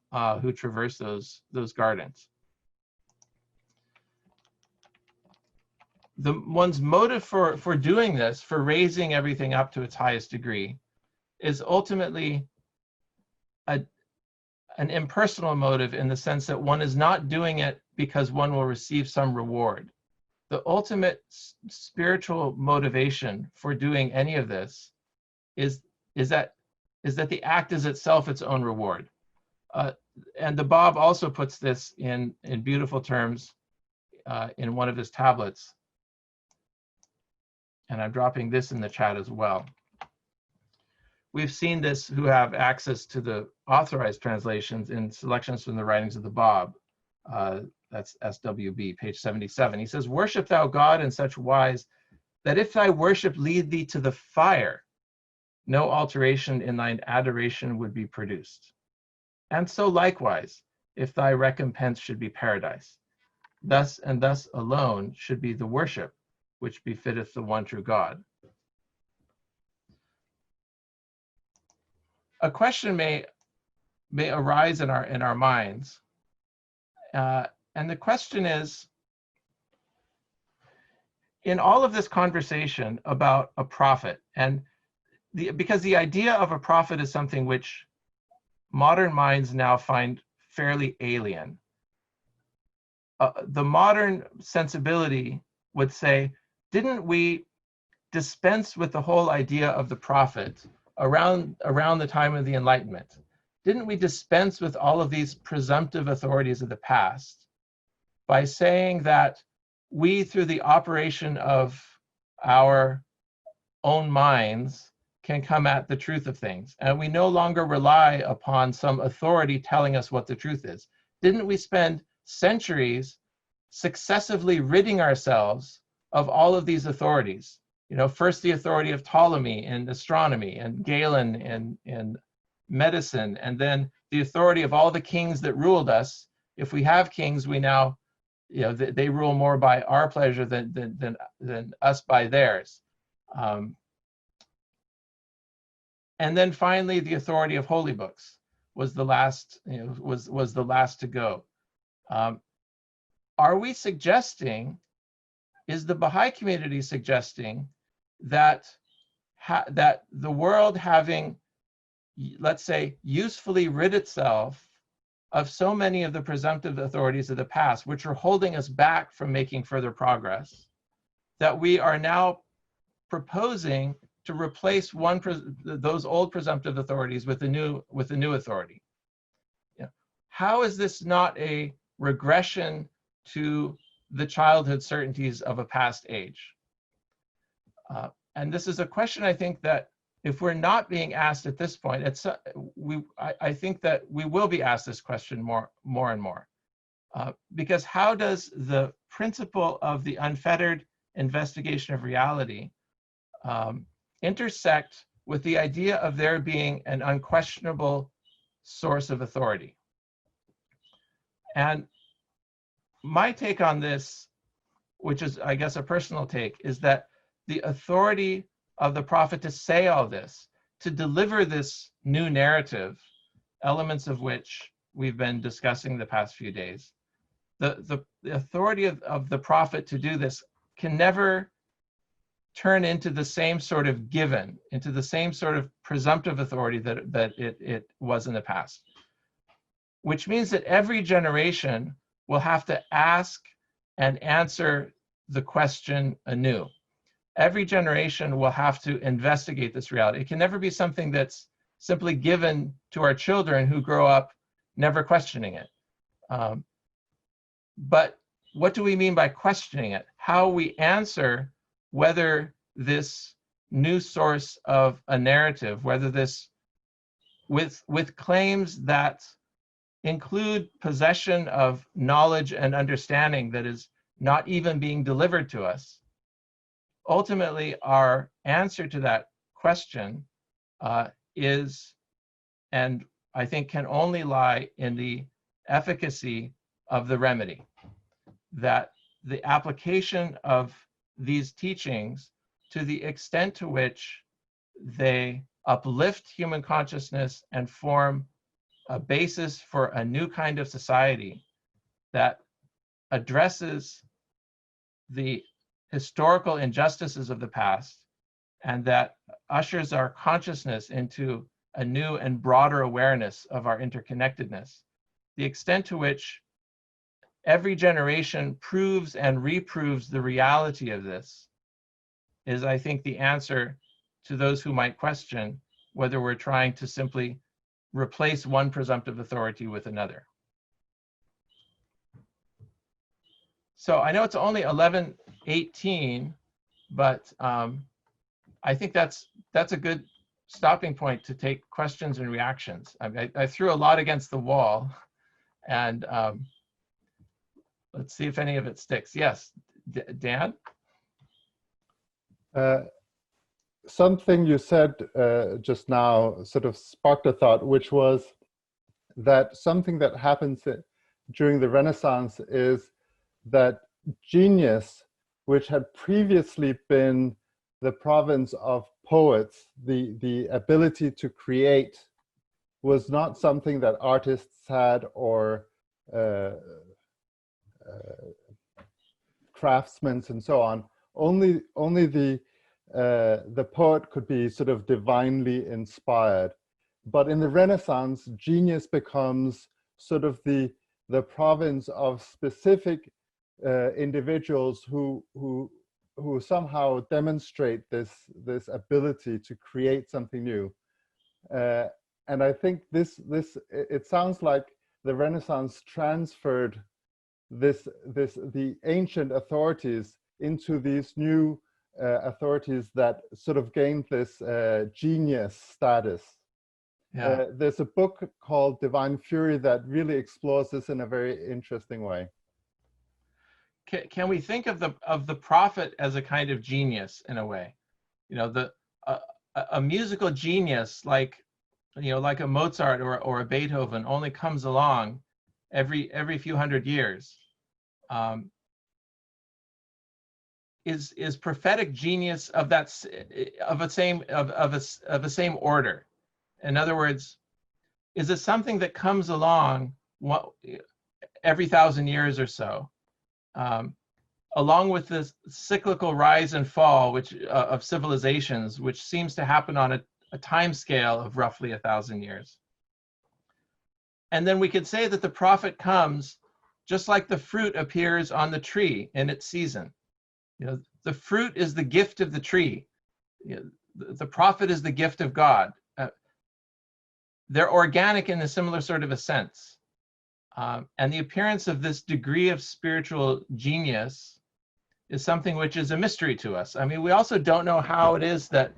traverse those gardens. One's motive for doing this, for raising everything up to its highest degree, is ultimately an impersonal motive, in the sense that one is not doing it because one will receive some reward. The ultimate spiritual motivation for doing any of this is that the act is itself its own reward. And the Bab also puts this in beautiful terms in one of his tablets. And I'm dropping this in the chat as well. We've seen this, who have access to the authorized translations, in selections from the writings of the Bab. That's SWB, page 77. He says, "Worship thou God in such wise that if thy worship lead thee to the fire, no alteration in thine adoration would be produced. And so likewise, if thy recompense should be paradise, thus and thus alone should be the worship which befitteth the one true God." A question may arise in our minds, and the question is, in all of this conversation about a prophet, and because the idea of a prophet is something which modern minds now find fairly alien. The modern sensibility would say, didn't we dispense with the whole idea of the prophet around the time of the Enlightenment? Didn't we dispense with all of these presumptive authorities of the past by saying that we, through the operation of our own minds, can come at the truth of things, and we no longer rely upon some authority telling us what the truth is? Didn't we spend centuries successively ridding ourselves of all of these authorities? You know, first the authority of Ptolemy in astronomy, and Galen in medicine, and then the authority of all the kings that ruled us. If we have kings, we now, you know, they rule more by our pleasure than us by theirs. And then finally, the authority of holy books was the last, you know, was the last to go. Are we suggesting, is the Baha'i community suggesting that that the world, having, let's say, usefully rid itself of so many of the presumptive authorities of the past, which are holding us back from making further progress, that we are now proposing to replace those old presumptive authorities with a new authority. How is this not a regression to the childhood certainties of a past age? And this is a question, I think, that if we're not being asked at this point, I think that we will be asked this question more and more. Because how does the principle of the unfettered investigation of reality intersect with the idea of there being an unquestionable source of authority? And my take on this, which is, I guess, a personal take, is that the authority of the prophet to say all this, to deliver this new narrative, elements of which we've been discussing the past few days, the authority of the prophet to do this can never turn into the same sort of given, into the same sort of presumptive authority that it was in the past. Which means that every generation will have to ask and answer the question anew. Every generation will have to investigate this reality. It can never be something that's simply given to our children who grow up never questioning it. But what do we mean by questioning it? How we answer whether this new source of a narrative, whether this, with claims that include possession of knowledge and understanding that is not even being delivered to us, ultimately our answer to that question is, and I think can only lie in the efficacy of the remedy, that the application of these teachings, to the extent to which they uplift human consciousness and form a basis for a new kind of society that addresses the historical injustices of the past and that ushers our consciousness into a new and broader awareness of our interconnectedness, the extent to which every generation proves and reproves the reality of this is, I think, the answer to those who might question whether we're trying to simply replace one presumptive authority with another. So I know it's only 11:18, but I think that's a good stopping point to take questions and reactions. I threw a lot against the wall, and let's see if any of it sticks. Yes, Dan? Something you said just now sort of sparked a thought, which was that something that happens during the Renaissance is that genius, which had previously been the province of poets, the ability to create, was not something that artists had or craftsmen and so on. Only the poet could be sort of divinely inspired. But in the Renaissance, genius becomes sort of the province of specific individuals who somehow demonstrate this ability to create something new. And I think it sounds like the Renaissance transferred the ancient authorities into these new authorities that sort of gained this genius status. Yeah. There's a book called Divine Fury that really explores this in a very interesting way. Can we think of the prophet as a kind of genius in a way? You know, a musical genius like a Mozart or a Beethoven only comes along every few hundred years. Is prophetic genius of the same order? In other words, is it something that comes along every 1,000 years or so, along with this cyclical rise and fall of civilizations, which seems to happen on a time scale of roughly 1,000 years? And then we could say that the prophet comes just like the fruit appears on the tree in its season. You know, the fruit is the gift of the tree. You know, the prophet is the gift of God. They're organic in a similar sort of a sense. And the appearance of this degree of spiritual genius is something which is a mystery to us. I mean, we also don't know how it is that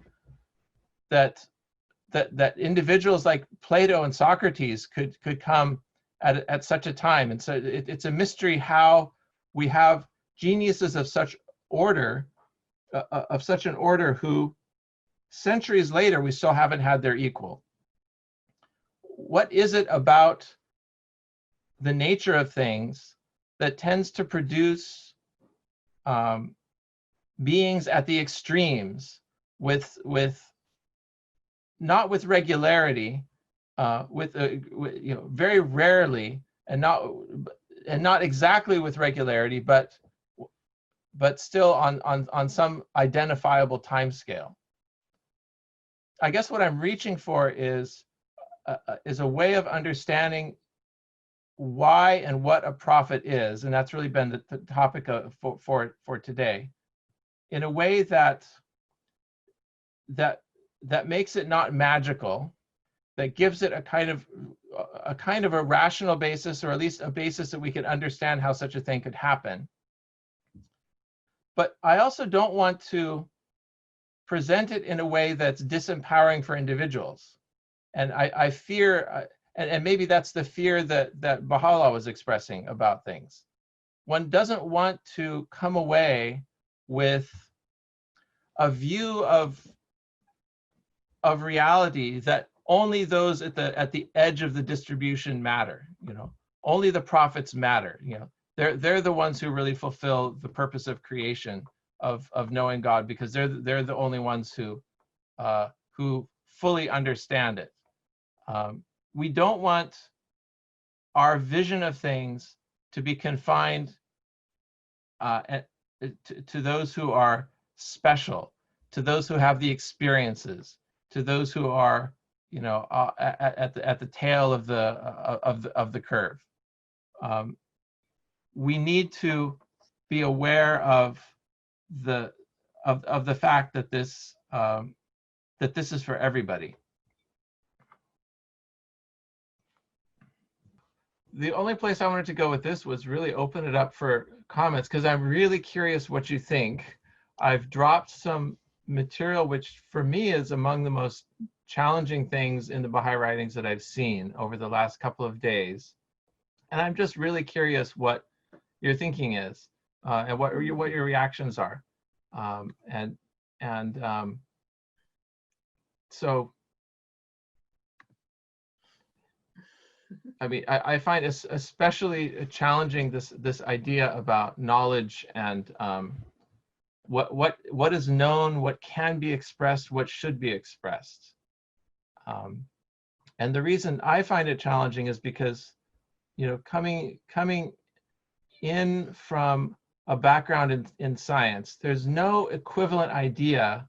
individuals like Plato and Socrates could come at such a time. And so it's a mystery how we have geniuses of such order, of such an order, who centuries later we still haven't had their equal. What is it about the nature of things that tends to produce beings at the extremes with not with regularity, you know, very rarely, and not exactly with regularity, but still on some identifiable time scale. I guess what I'm reaching for is a way of understanding why and what a prophet is, and that's really been the topic for today, in a way that makes it not magical, that gives it a kind of a rational basis, or at least a basis that we can understand how such a thing could happen. But I also don't want to present it in a way that's disempowering for individuals. And I fear, and maybe that's the fear that Baha'u'llah was expressing about things. One doesn't want to come away with a view of reality that only those at the edge of the distribution matter. You know, only the prophets matter. You know, they're the ones who really fulfill the purpose of creation, of knowing God, because they're the only ones who fully understand it. We don't want our vision of things to be confined to those who are special, to those who have the experiences, to those who are, you know, at the tail of the curve. We need to be aware of the fact that this is for everybody. The only place I wanted to go with this was really open it up for comments, because I'm really curious what you think. I've dropped some material which for me is among the most challenging things in the Baha'i writings that I've seen over the last couple of days. And I'm just really curious what your thinking is, and what your reactions are. So, I mean, I find it especially challenging this idea about knowledge and what is known, what can be expressed, what should be expressed. And the reason I find it challenging is because, you know, coming in from a background in science, there's no equivalent idea,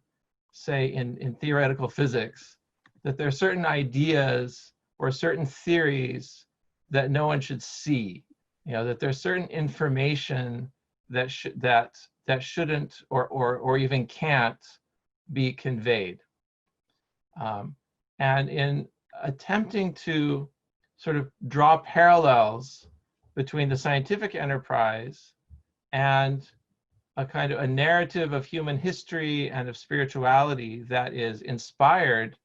say in theoretical physics, that there are certain ideas or certain theories that no one should see. You know, that there's certain information that shouldn't or even can't be conveyed. And in attempting to sort of draw parallels between the scientific enterprise and a kind of a narrative of human history and of spirituality that is inspired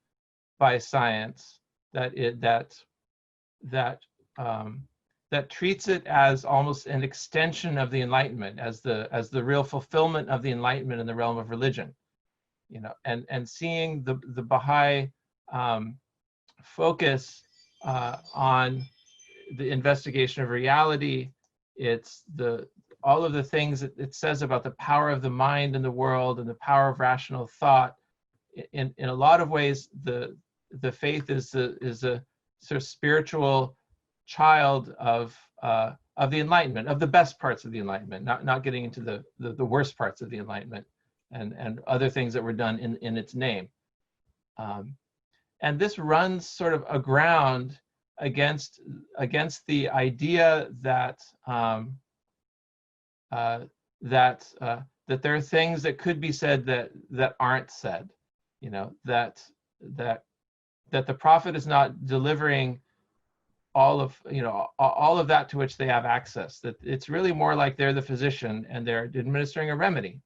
by science, that treats it as almost an extension of the Enlightenment, as the real fulfillment of the Enlightenment in the realm of religion, you know, and seeing the Baha'i focus on the investigation of reality. It's all of the things that it says about the power of the mind in the world and the power of rational thought. In a lot of ways, the faith is a sort of spiritual child of the Enlightenment, of the best parts of the Enlightenment, not getting into the worst parts of the Enlightenment and other things that were done in its name. And this runs sort of aground against the idea that that there are things that could be said that aren't said, you know, that the prophet is not delivering all of, you know, all of that to which they have access. That it's really more like they're the physician and they're administering a remedy.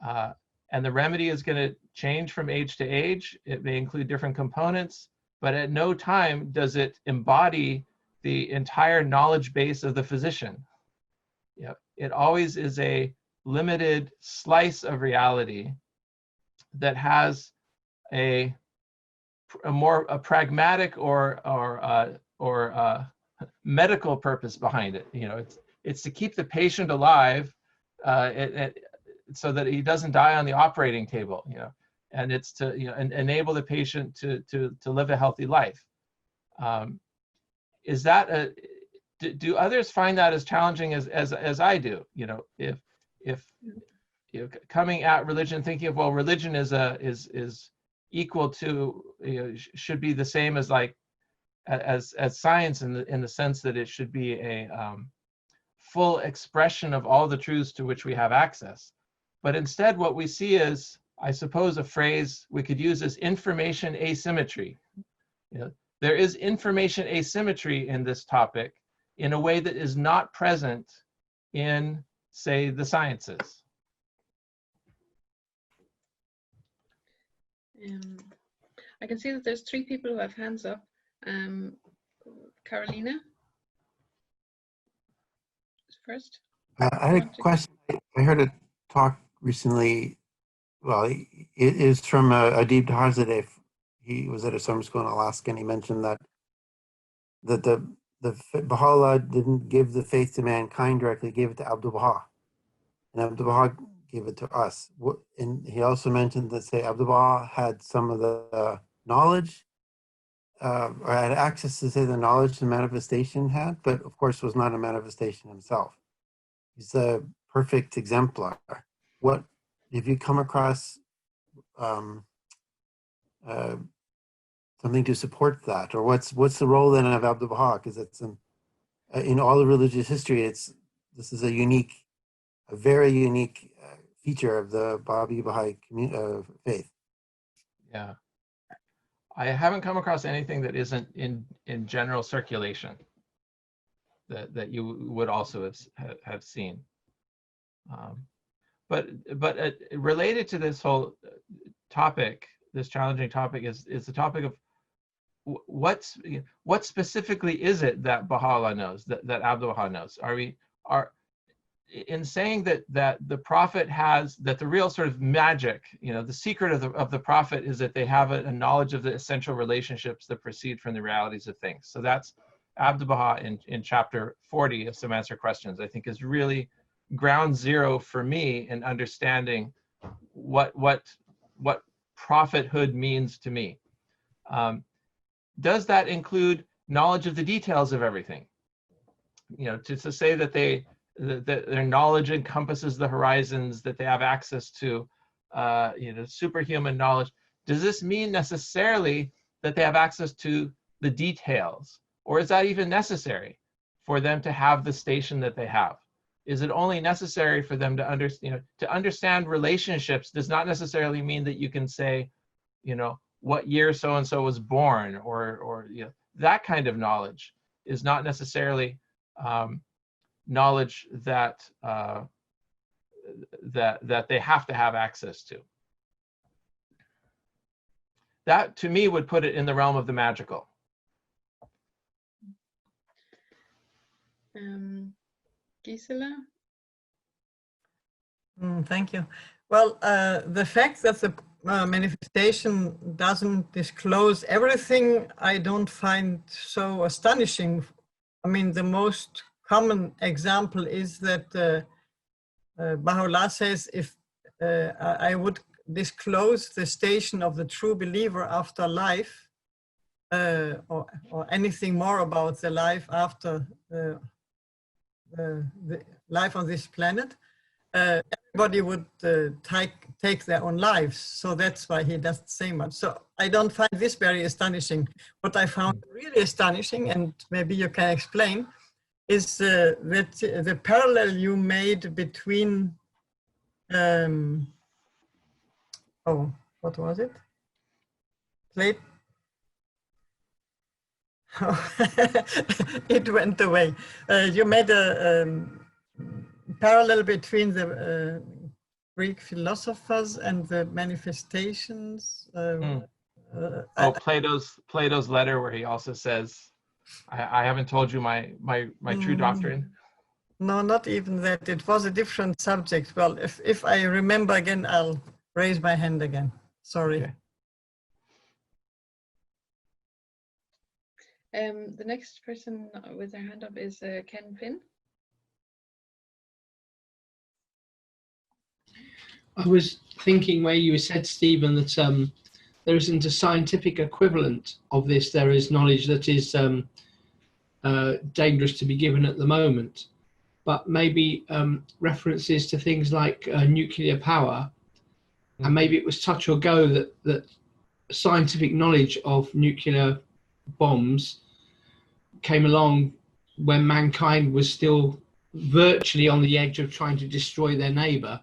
And the remedy is going to change from age to age. It may include different components, but at no time does it embody the entire knowledge base of the physician. You know, it always is a limited slice of reality that has a more pragmatic or medical purpose behind it. You know, it's to keep the patient alive, so that he doesn't die on the operating table. You know, and it's to, you know, enable the patient to live a healthy life. Is that do others find that as challenging as I do? You know, if you know, coming at religion thinking of, well, religion is equal to, you know, should be the same as like as science in the sense that it should be a full expression of all the truths to which we have access. But instead what we see is, I suppose, a phrase we could use as information asymmetry. You know, there is information asymmetry in this topic in a way that is not present in, say, the sciences. I can see that there's 3 people who have hands up. Carolina first. I had a question. I heard a talk recently. Well, it is from Adib Tahazadeh. He was at a summer school in Alaska, and he mentioned that the Baha'u'llah didn't give the faith to mankind directly; gave it to Abdul Baha, and Abdul Baha gave it to us. And he also mentioned that, say, Abdul Baha had some of the knowledge, or had access to, say, the knowledge the manifestation had, but of course was not a manifestation himself. He's a perfect exemplar. What if you come across something to support that, or what's the role then of Abdul Baha? Because it's in all of religious history, this is a very unique feature of the Bahá'í faith. Yeah, I haven't come across anything that isn't in general circulation that you would also have seen. But related to this whole topic, this challenging topic is the topic of what specifically is it that Baha'u'llah knows, that Abdul Baha knows? Are in saying that the prophet has, that the real sort of magic, you know, the secret of the prophet is that they have a knowledge of the essential relationships that proceed from the realities of things. So that's Abdul Baha in chapter 40 of Some Answer Questions, I think is really ground zero for me in understanding what prophethood means to me. Does that include knowledge of the details of everything? You know, to say that their knowledge encompasses the horizons, that they have access to, you know, superhuman knowledge. Does this mean necessarily that they have access to the details, or is that even necessary for them to have the station that they have? Is it only necessary for them to understand relationships? Does not necessarily mean that you can say, you know, what year so and so was born, or you know, that kind of knowledge is not necessarily knowledge that that they have to have access to. That to me would put it in the realm of the magical. Gisela? Thank you. Well, the fact that the manifestation doesn't disclose everything, I don't find so astonishing. I mean, the most common example is that Baha'u'llah says, if I would disclose the station of the true believer after life, or anything more about the life after the life on this planet, everybody would take their own lives. So that's why he doesn't say much. So I don't find this very astonishing. What I found really astonishing, and maybe you can explain, is that the parallel you made between, oh, what was it? Plate. It went away. You made a parallel between the Greek philosophers and the manifestations. Plato's letter, where he also says, I haven't told you my true doctrine. No, not even that. It was a different subject. Well, if I remember again, I'll raise my hand again. Sorry. Okay. The next person with their hand up is Ken Finn. I was thinking where you said, Stephen, that there isn't a scientific equivalent of this. There is knowledge that is dangerous to be given at the moment, but maybe references to things like nuclear power, and maybe it was touch or go that scientific knowledge of nuclear bombs came along when mankind was still virtually on the edge of trying to destroy their neighbor,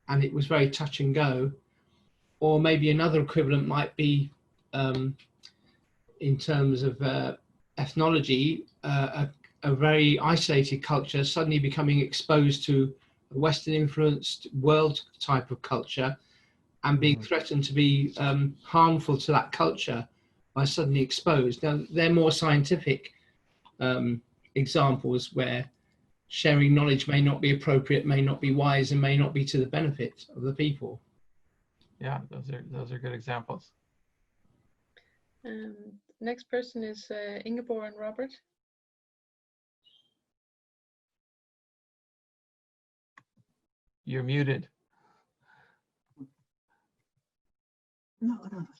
and it was very touch and go. Or maybe another equivalent might be, in terms of ethnology, a very isolated culture suddenly becoming exposed to a Western influenced world type of culture and being threatened to be harmful to that culture by suddenly exposed. Now, they're more scientific examples where sharing knowledge may not be appropriate, may not be wise, and may not be to the benefit of the people. Yeah, those are good examples. Next person is Ingeborg and Robert. You're muted. No.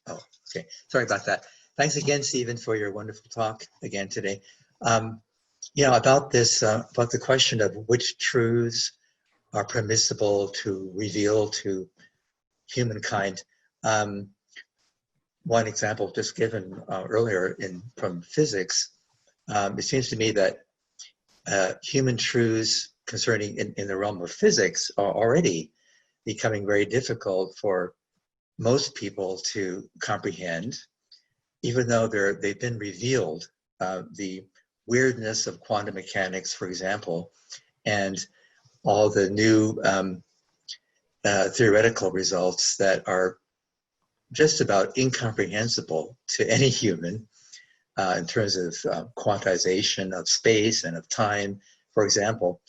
Oh, okay. Sorry about that. Thanks again, Stephen, for your wonderful talk again today. About this, about the question of which truths are permissible to reveal to humankind. One example just given earlier from physics, it seems to me that human truths concerning in the realm of physics are already becoming very difficult for most people to comprehend, even though they've been revealed. The weirdness of quantum mechanics, for example, and all the new theoretical results that are just about incomprehensible to any human in terms of quantization of space and of time, for example.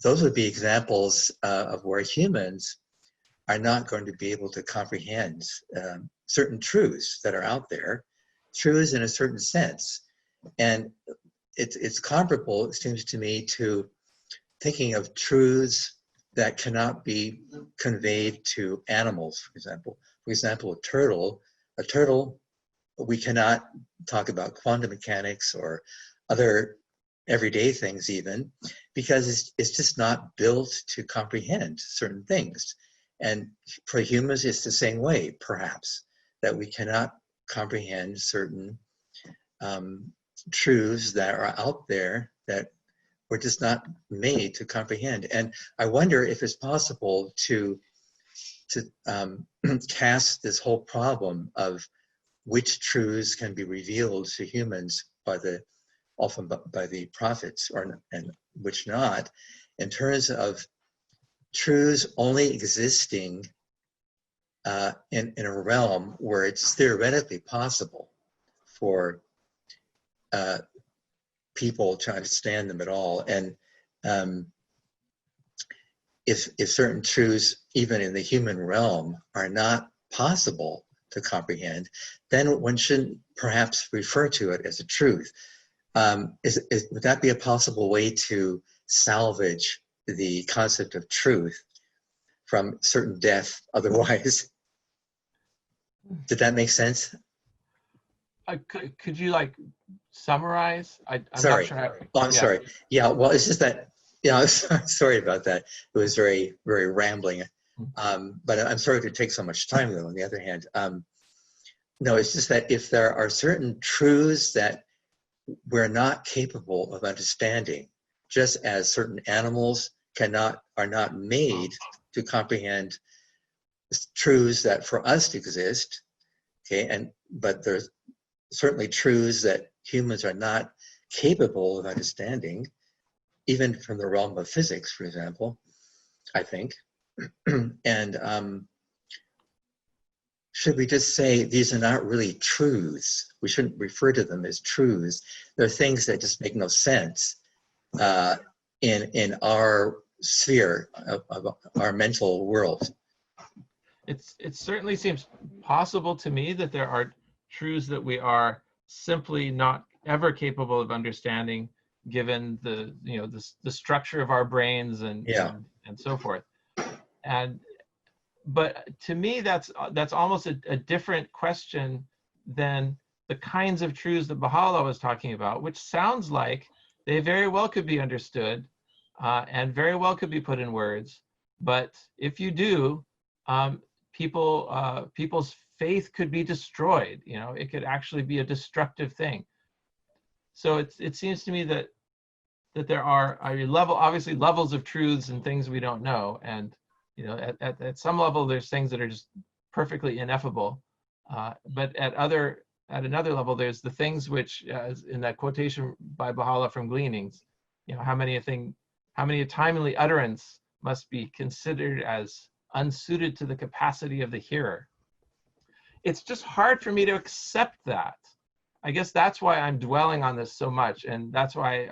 Those would be examples of where humans are not going to be able to comprehend certain truths that are out there, truths in a certain sense. And it's comparable, it seems to me, to thinking of truths that cannot be conveyed to animals, for example. For example, a turtle, we cannot talk about quantum mechanics or other everyday things even, because it's just not built to comprehend certain things. And for humans, it's the same way, perhaps, that we cannot comprehend certain truths that are out there that we're just not made to comprehend. And I wonder if it's possible to cast this whole problem of which truths can be revealed to humans often by the prophets, and which not, in terms of truths only existing in a realm where it's theoretically possible for people to understand them at all. And if certain truths, even in the human realm, are not possible to comprehend, then one shouldn't perhaps refer to it as a truth. Would that be a possible way to salvage the concept of truth from certain death otherwise? Did that make sense? Could you summarize? I'm sorry. not sure. I'm sorry. Yeah, well, it's just that Yeah, sorry about that. It was very, very rambling. But I'm sorry to take so much time, though, on the other hand. No, it's just that if there are certain truths that we're not capable of understanding, just as certain animals are not made to comprehend truths that for us exist, okay, but there's certainly truths that humans are not capable of understanding, even from the realm of physics, for example, I think. And should we just say these are not really truths? We shouldn't refer to them as truths. They're things that just make no sense in our sphere of our mental world. It certainly seems possible to me that there are truths that we are simply not ever capable of understanding, given the the structure of our brains and so forth. But to me, that's almost a different question than the kinds of truths that Baha'u'llah was talking about, which sounds like they very well could be understood and very well could be put in words. But if you do, people's faith could be destroyed. It could actually be a destructive thing. So it seems to me that there are obviously levels of truths and things we don't know, and at some level there's things that are just perfectly ineffable, but at another level there's the things which, in that quotation by Baha'u'llah from Gleanings, how many a timely utterance must be considered as unsuited to the capacity of the hearer. It's just hard for me to accept that. I guess that's why I'm dwelling on this so much, and that's why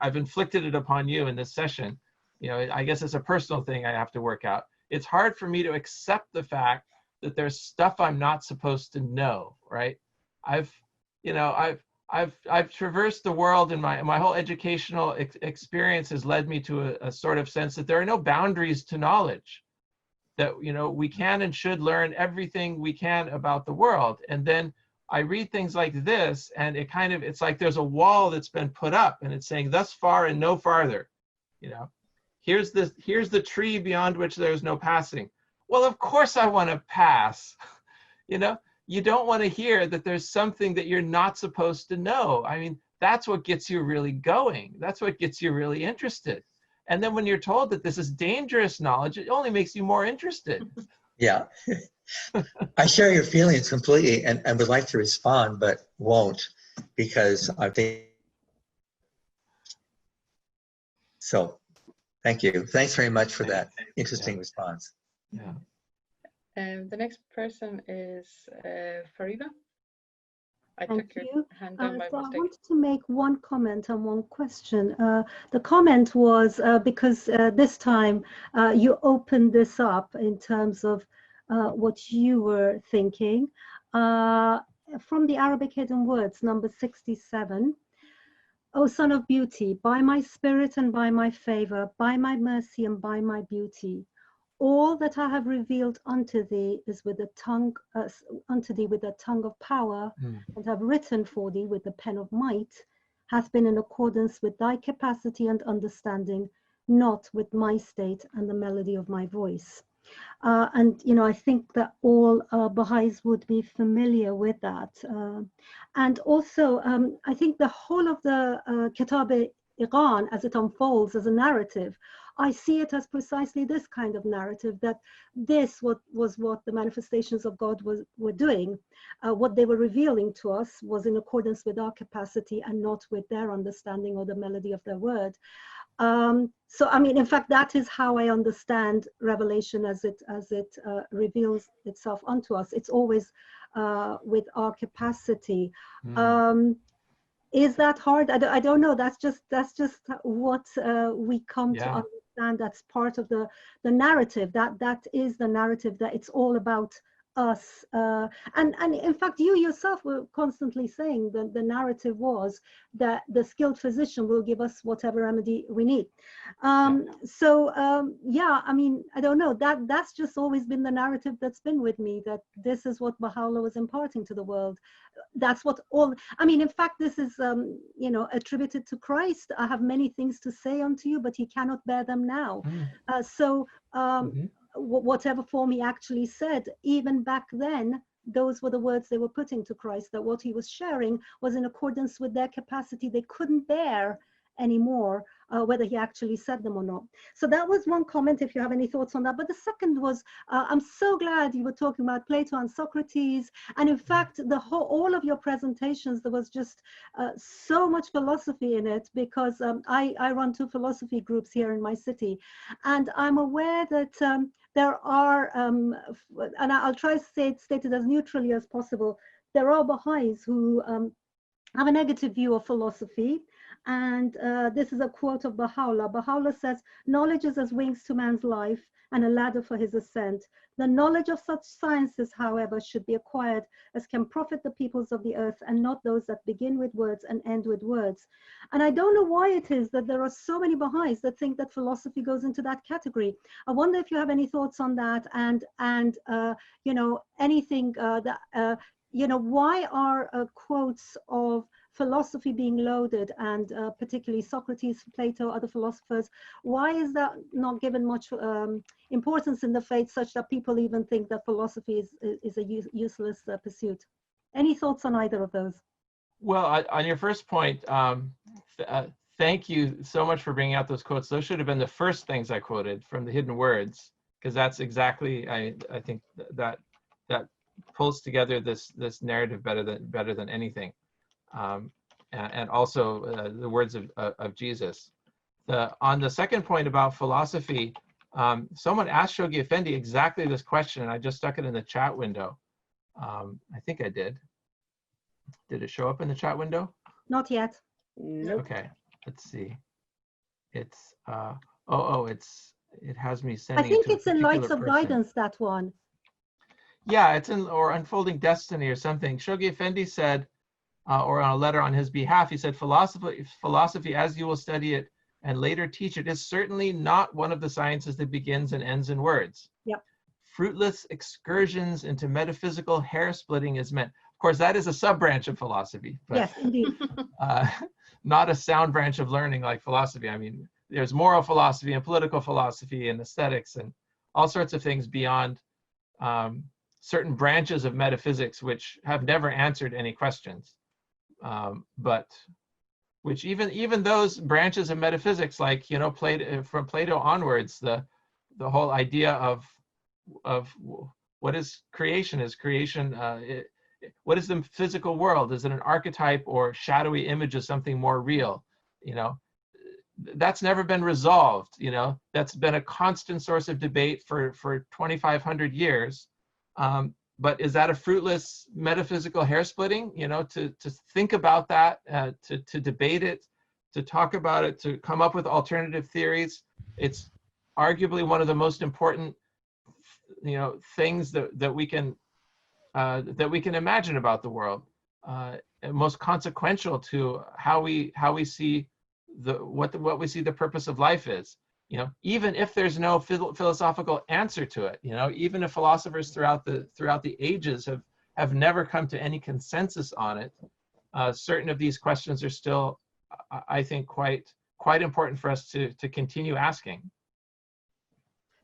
I've inflicted it upon you in this session. I guess it's a personal thing I have to work out. It's hard for me to accept the fact that there's stuff I'm not supposed to know, right? I've traversed the world, and my whole educational experience has led me to a sort of sense that there are no boundaries to knowledge, that we can and should learn everything we can about the world. And then I read things like this, and it's like there's a wall that's been put up, and it's saying thus far and no farther. Here's the tree beyond which there's no passing. Well, of course I want to pass. You don't want to hear that there's something that you're not supposed to know. I mean, that's what gets you really going. That's what gets you really interested. And then when you're told that this is dangerous knowledge, it only makes you more interested. Yeah. I share your feelings completely, and would like to respond, but won't, because I think so. Thank you. Thanks very much for that interesting response. Yeah. The next person is Farida. I Thank took you. your hand down by So I mistake. wanted to make one comment and one question. The comment was because this time you opened this up in terms of what you were thinking. From the Arabic hidden words, number 67. O Son of Beauty, by my spirit and by my favor, by my mercy and by my beauty, all that I have revealed unto thee is with the tongue, with the tongue of power, and have written for thee with the pen of might, hath been in accordance with thy capacity and understanding, not with my state and the melody of my voice. And I think that all Baha'is would be familiar with that. And also, I think the whole of the Kitab-e-Iqan, as it unfolds as a narrative, I see it as precisely this kind of narrative, that this was what the manifestations of God were doing. What they were revealing to us was in accordance with our capacity and not with their understanding or the melody of their word. So, I mean, in fact, that is how I understand revelation as it reveals itself unto us. It's always with our capacity. Is that hard? I don't know. That's just what we come to understand. That's part of the narrative. That is the narrative, that it's all about us. And in fact, you yourself were constantly saying that the narrative was that the skilled physician will give us whatever remedy we need. Yeah, I mean, I don't know, that's just always been the narrative that's been with me, that this is what Baha'u'llah was imparting to the world. That's what all, I mean, in fact, this is, you know, attributed to Christ. I have many things to say unto you, but he cannot bear them now. Whatever form he actually said, even back then, those were the words they were putting to Christ, that what he was sharing was in accordance with their capacity. They couldn't bear anymore, whether he actually said them or not. So that was one comment, if you have any thoughts on that. But the second was, I'm so glad you were talking about Plato and Socrates. And in fact, all of your presentations, there was just so much philosophy in it, because I run 2 philosophy groups here in my city. And I'm aware that there are, and I'll try to state it as neutrally as possible, there are Baha'is who have a negative view of philosophy. And this is a quote of Baha'u'llah. Baha'u'llah says, knowledge is as wings to man's life and a ladder for his ascent. The knowledge of such sciences, however, should be acquired as can profit the peoples of the earth, and not those that begin with words and end with words. And I don't know why it is that there are so many Baha'is that think that philosophy goes into that category. I wonder if you have any thoughts on that, and you know, anything that, you know, why are quotes of philosophy being loaded, and particularly Socrates, Plato, other philosophers, why is that not given much importance in the faith, such that people even think that philosophy is a useless pursuit? Any thoughts on either of those? Well, on your first point, thank you so much for bringing out those quotes. Those should have been the first things I quoted from the Hidden Words, because that's exactly, I think that pulls together this narrative better than anything. And also the words of Jesus. On the second point about philosophy, someone asked Shoghi Effendi exactly this question, and I just stuck it in the chat window. I think I did. Did it show up in the chat window? Not yet. Nope. Okay, let's see. It's it has me sending. I think it to it's in Lights of person. Guidance, that one. Yeah, it's in, or Unfolding Destiny or something. Shoghi Effendi said, or on a letter on his behalf, he said, philosophy, as you will study it and later teach it, is certainly not one of the sciences that begins and ends in words. Yep. Fruitless excursions into metaphysical hair splitting is meant. Of course, that is a sub-branch of philosophy, but yes, indeed. not a sound branch of learning like philosophy. I mean, there's moral philosophy and political philosophy and aesthetics and all sorts of things beyond certain branches of metaphysics which have never answered any questions. But which even those branches of metaphysics, like, you know, from Plato onwards, the whole idea of what is creation? Is creation what is the physical world? Is it an archetype or shadowy image of something more real? You know, that's never been resolved. You know, that's been a constant source of debate for 2,500 years. But is that a fruitless metaphysical hair splitting? You know, to think about that, to debate it, to talk about it, to come up with alternative theories. It's arguably one of the most important, you know, things that we can imagine about the world, and most consequential to how we see what we see the purpose of life is. You know, even if there's no philosophical answer to it, you know, even if philosophers throughout the ages have never come to any consensus on it, certain of these questions are still, I think, quite important for us to continue asking.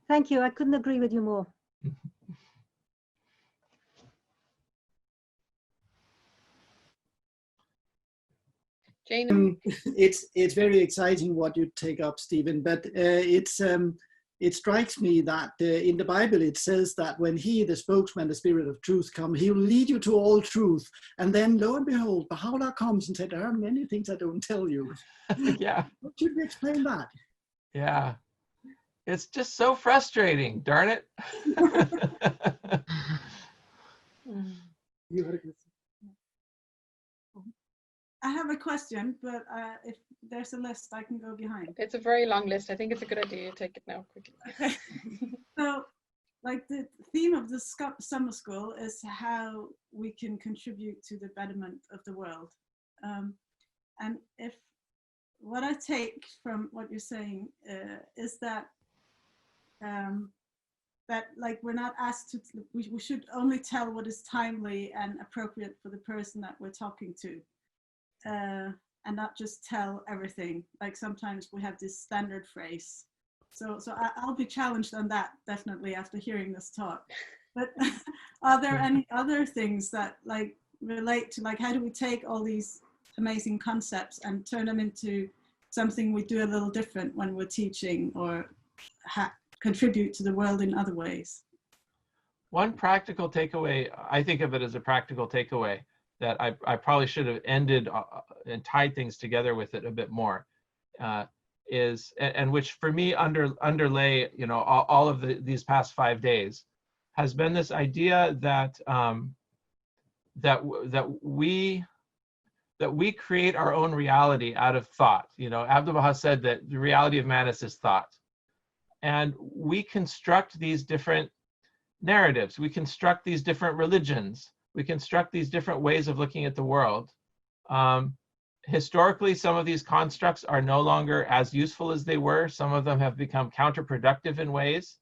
Thank you. I couldn't agree with you more. Jane? It's very exciting what you take up, Stephen, but it strikes me that in the Bible it says that when he, the spokesman, the Spirit of truth, comes, he will lead you to all truth. And then lo and behold, Baha'u'llah comes and said, there are many things I don't tell you. Yeah. Should we explain that? Yeah. It's just so frustrating, darn it. I have a question, but if there's a list, I can go behind. It's a very long list. I think it's a good idea you take it now quickly. Okay. So like the theme of the summer school is how we can contribute to the betterment of the world. And if what I take from what you're saying is that that like we're not asked to, we should only tell what is timely and appropriate for the person that we're talking to, and not just tell everything. Like sometimes we have this standard phrase. So I'll be challenged on that definitely after hearing this talk. But are there any other things that like relate to, like, how do we take all these amazing concepts and turn them into something we do a little different when we're teaching, or contribute to the world in other ways? One practical takeaway, I think of it as a practical takeaway that I probably should have ended and tied things together with it a bit more, is, and which for me underlay, you know, all of these past 5 days, has been this idea that that we create our own reality out of thought. You know, Abdu'l-Bahá said that the reality of man is his thought. And we construct these different narratives. We construct these different religions. We construct these different ways of looking at the world. Historically, some of these constructs are no longer as useful as they were. Some of them have become counterproductive in ways.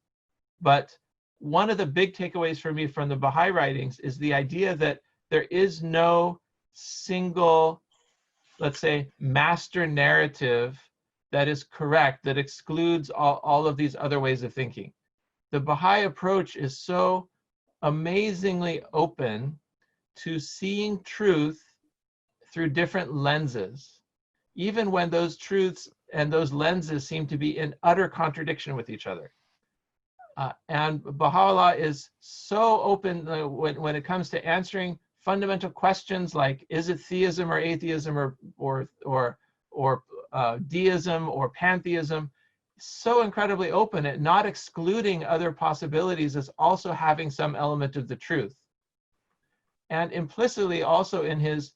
But one of the big takeaways for me from the Baha'i writings is the idea that there is no single, let's say, master narrative that is correct, that excludes all of these other ways of thinking. The Baha'i approach is so amazingly open to seeing truth through different lenses, even when those truths and those lenses seem to be in utter contradiction with each other. And Baha'u'llah is so open when it comes to answering fundamental questions like, is it theism or atheism or deism or pantheism? So incredibly open at not excluding other possibilities as also having some element of the truth. And implicitly also in his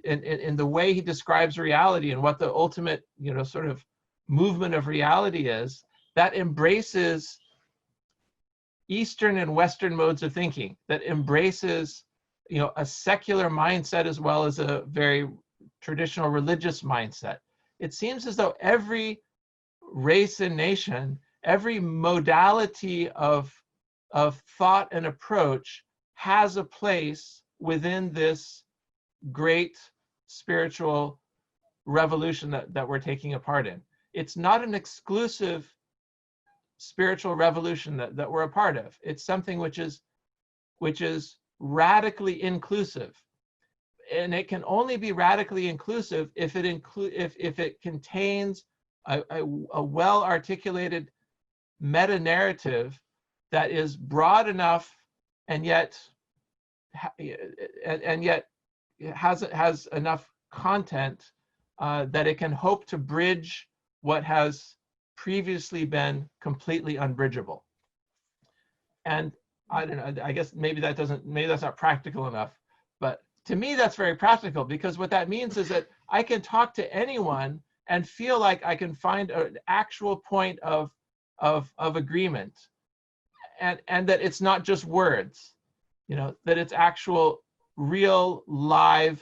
in the way he describes reality and what the ultimate, you know, sort of movement of reality is, that embraces Eastern and Western modes of thinking, that embraces, you know, a secular mindset as well as a very traditional religious mindset. It seems as though every race and nation, every modality of thought and approach has a place within this great spiritual revolution that we're taking a part in. It's not an exclusive spiritual revolution that we're a part of. It's something which is radically inclusive. And it can only be radically inclusive if it contains a well-articulated meta-narrative that is broad enough and yet has enough content that it can hope to bridge what has previously been completely unbridgeable. And I don't know, I guess maybe that's not practical enough, but to me that's very practical, because what that means is that I can talk to anyone and feel like I can find an actual point of agreement, and that it's not just words, you know, that it's actual real live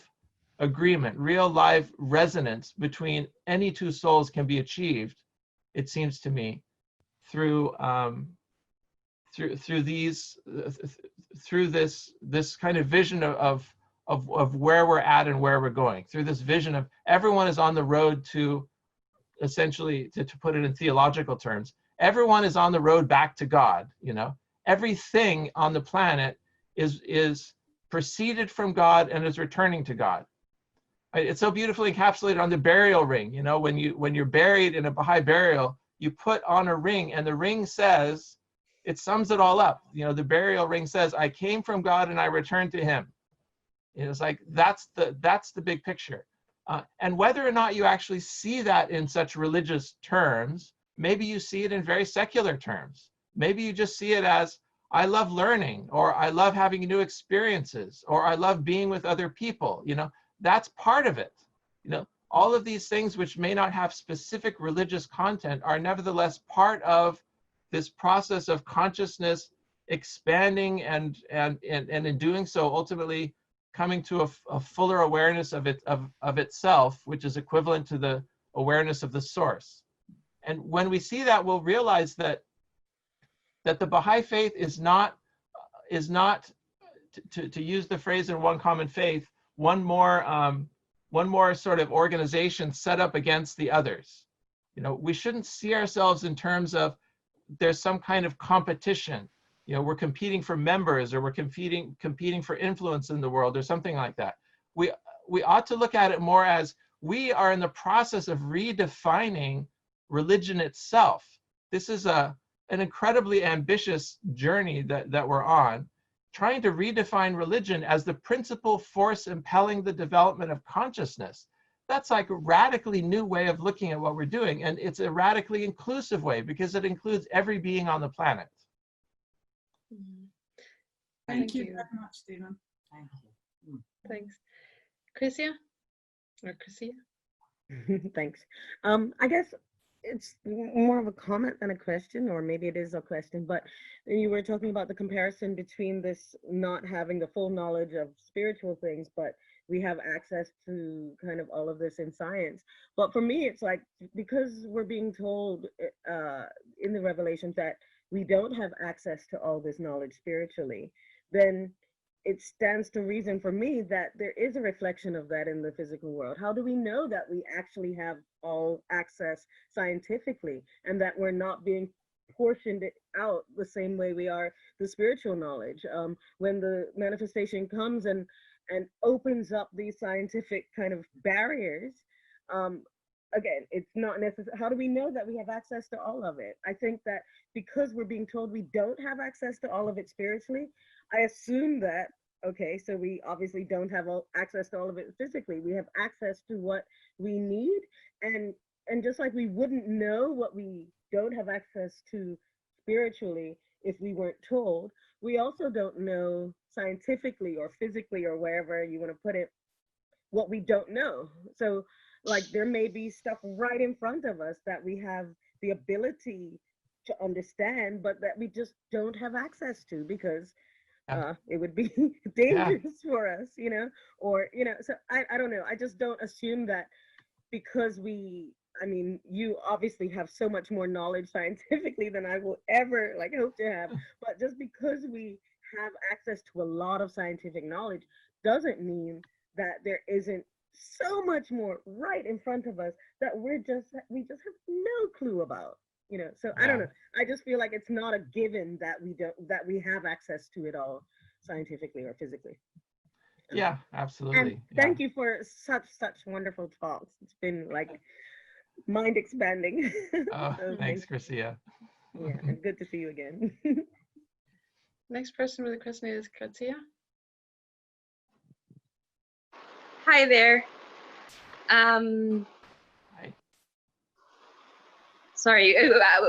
agreement, real live resonance between any two souls can be achieved, it seems to me, through this kind of vision of where we're at and where we're going, through this vision of everyone is on the road to, essentially, to put it in theological terms, everyone is on the road back to God. You know, everything on the planet is proceeded from God and is returning to God. It's so beautifully encapsulated on the burial ring. You know, when you're buried in a Baha'i burial, you put on a ring, and the ring says, it sums it all up. You know, the burial ring says, I came from God and I returned to him. It's like, that's the big picture. And whether or not you actually see that in such religious terms, maybe you see it in very secular terms. Maybe you just see it as, I love learning, or I love having new experiences, or I love being with other people. You know, that's part of it. You know, all of these things which may not have specific religious content are nevertheless part of this process of consciousness expanding and in doing so, ultimately coming to a fuller awareness of itself, which is equivalent to the awareness of the source. And when we see that, we'll realize that the Baha'i faith is not to use the phrase in One Common Faith, one more sort of organization set up against the others. You know, we shouldn't see ourselves in terms of there's some kind of competition. You know, we're competing for members, or we're competing for influence in the world, or something like that. We ought to look at it more as we are in the process of redefining religion itself. This is an incredibly ambitious journey that we're on, trying to redefine religion as the principal force impelling the development of consciousness. That's like a radically new way of looking at what we're doing. And it's a radically inclusive way, because it includes every being on the planet. Thank you very much, Steven. Thank you. Thanks. Chrisia? Or Chrisia? Thanks. I guess it's more of a comment than a question, or maybe it is a question, but you were talking about the comparison between this not having the full knowledge of spiritual things, but we have access to kind of all of this in science. But for me, it's like, because we're being told in the revelations that we don't have access to all this knowledge spiritually, then it stands to reason for me that there is a reflection of that in the physical world. How do we know that we actually have all access scientifically, and that we're not being portioned out the same way we are the spiritual knowledge? When the manifestation comes and opens up these scientific kind of barriers, again, it's not necessary. How do we know that we have access to all of it? I think that because we're being told we don't have access to all of it spiritually, I assume that, okay, so we obviously don't have access to all of it physically. We have access to what we need. And just like we wouldn't know what we don't have access to spiritually if we weren't told, we also don't know scientifically or physically, or wherever you want to put it, what we don't know. So like, there may be stuff right in front of us that we have the ability to understand, but that we just don't have access to, because it would be dangerous for us, you know, or, you know, so I don't know. I just don't assume that because I mean, you obviously have so much more knowledge scientifically than I will ever like hope to have, but just because we have access to a lot of scientific knowledge doesn't mean that there isn't so much more right in front of us that we just have no clue about, you know. So I don't know, I just feel like it's not a given that we have access to it all scientifically or physically. Yeah, absolutely. And thank you for such wonderful talks. It's been like mind expanding. Oh, So thanks, Chrisia. Yeah, and good to see you again. Next person with a question is Katia. Hi there. Sorry,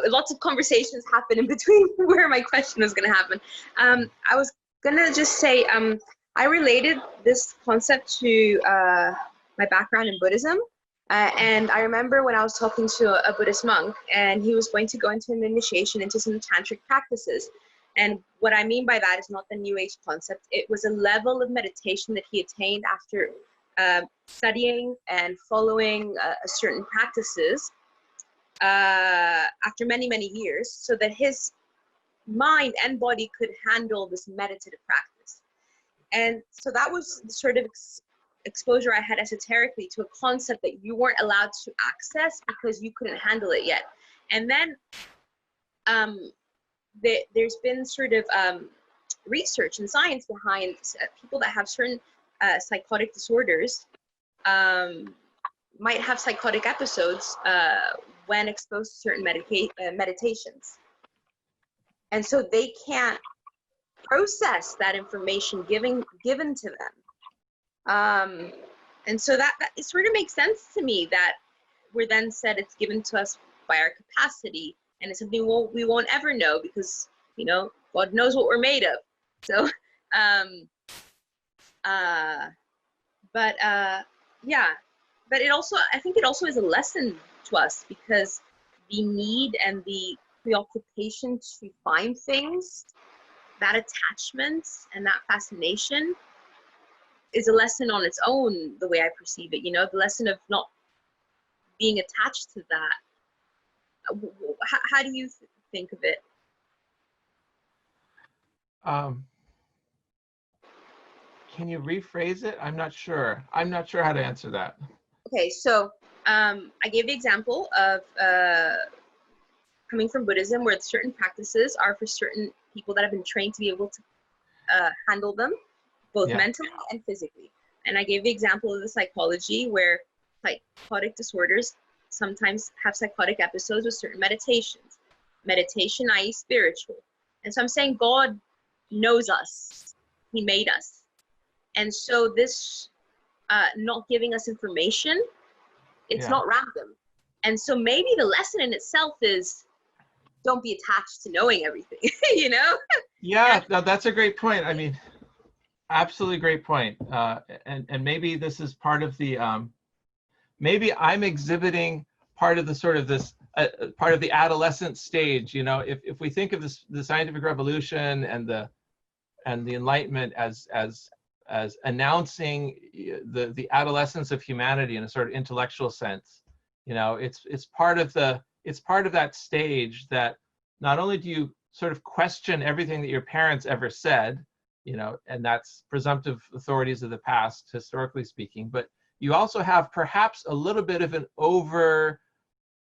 lots of conversations happen in between where my question was going to happen. I was going to just say, I related this concept to my background in Buddhism. And I remember when I was talking to a Buddhist monk, and he was going to go into an initiation into some tantric practices. And what I mean by that is not the New Age concept. It was a level of meditation that he attained after studying and following certain practices after many, many years, so that his mind and body could handle this meditative practice. And so that was the sort of exposure I had esoterically to a concept that you weren't allowed to access because you couldn't handle it yet. And then there's been sort of research and science behind people that have certain psychotic disorders might have psychotic episodes when exposed to certain meditations. And so they can't process that information given to them. And so that it sort of makes sense to me that we're then said it's given to us by our capacity, and it's something we won't ever know because, you know, God knows what we're made of. So, yeah, but it also, I think it also is a lesson to us, because the need and the preoccupation to find things that attachment and that fascination is a lesson on its own, the way I perceive it, you know, the lesson of not being attached to that. How do you think of it? Can you rephrase it? I'm not sure. I'm not sure how to answer that. Okay, so I gave the example of coming from Buddhism, where certain practices are for certain people that have been trained to be able to handle them, both mentally and physically. And I gave the example of the psychology, where psychotic disorders sometimes have psychotic episodes with certain meditations. Meditation, i.e. spiritual. And so I'm saying God knows us. He made us. And so this not giving us information, it's not random. And so maybe the lesson in itself is don't be attached to knowing everything, you know? Yeah, no, that's a great point. I mean, absolutely great point. And maybe this is part of the, maybe I'm exhibiting part of the sort of this, part of the adolescent stage, you know, if we think of this, the scientific revolution and the Enlightenment as announcing the adolescence of humanity in a sort of intellectual sense, you know, it's part of that stage that not only do you sort of question everything that your parents ever said, you know, and that's presumptive authorities of the past, historically speaking, but you also have perhaps a little bit of an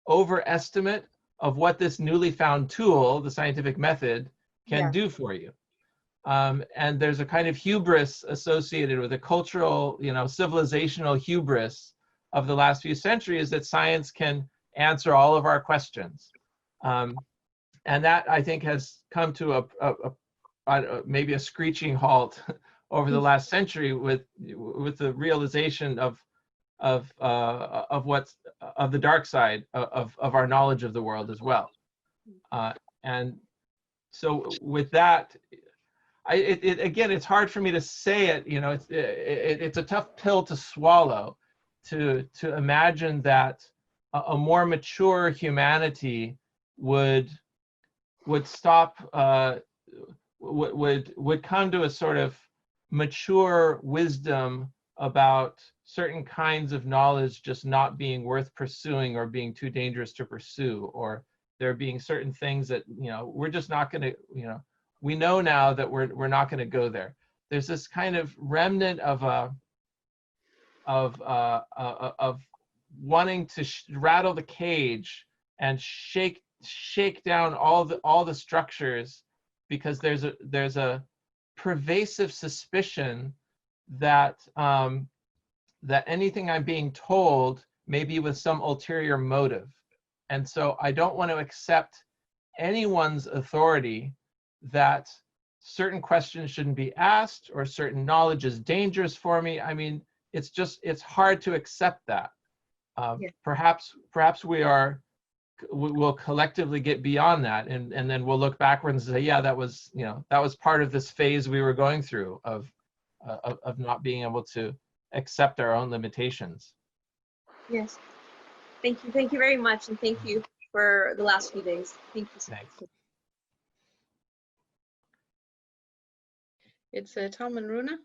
overestimate of what this newly found tool, the scientific method, can do for you. And there's a kind of hubris associated with a cultural, you know, civilizational hubris of the last few centuries that science can answer all of our questions. And that, I think, has come to maybe a screeching halt over the last century with the realization of the dark side of our knowledge of the world as well. And so with that, again, it's hard for me to say it, you know, it's a tough pill to swallow, to imagine that a more mature humanity would stop, would come to a sort of mature wisdom about certain kinds of knowledge just not being worth pursuing or being too dangerous to pursue, or there being certain things that, you know, we're just not going to, you know, we know now that we're not going to go there. There's this kind of remnant of wanting to rattle the cage and shake down all the structures, because there's a pervasive suspicion that that anything I'm being told may be with some ulterior motive, and so I don't want to accept anyone's authority that certain questions shouldn't be asked or certain knowledge is dangerous for me. I mean, it's hard to accept that. Perhaps we'll collectively get beyond that, and then we'll look backwards and say, yeah, that was part of this phase we were going through of not being able to accept our own limitations. Yes. Thank you very much, and thank you for the last few days. Thank you so much. It's Tom and Runa.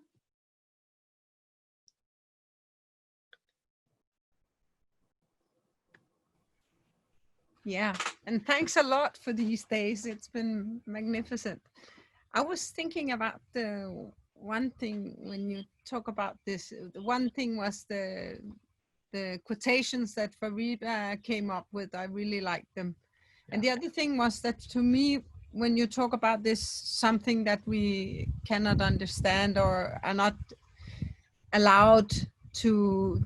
Yeah, and thanks a lot for these days. It's been magnificent. I was thinking about the one thing when you talk about this. The one thing was the quotations that Farida came up with. I really liked them. Yeah. And the other thing was that, to me, when you talk about this, something that we cannot understand or are not allowed to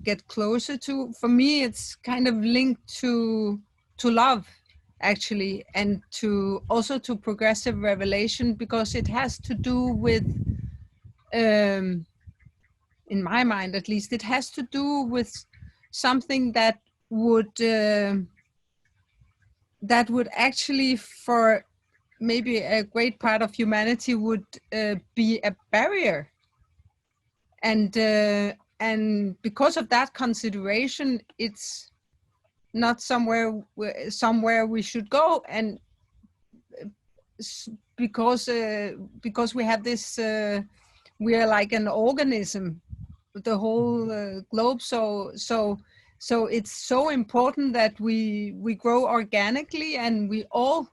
get closer to, for me, it's kind of linked to love, actually, and also to progressive revelation, because it has to do with, in my mind at least, it has to do with something that would actually, for maybe a great part of humanity, would be a barrier. And because of that consideration, it's not somewhere we should go. And because we have this, we are like an organism, the whole globe. So it's so important that we grow organically, and we all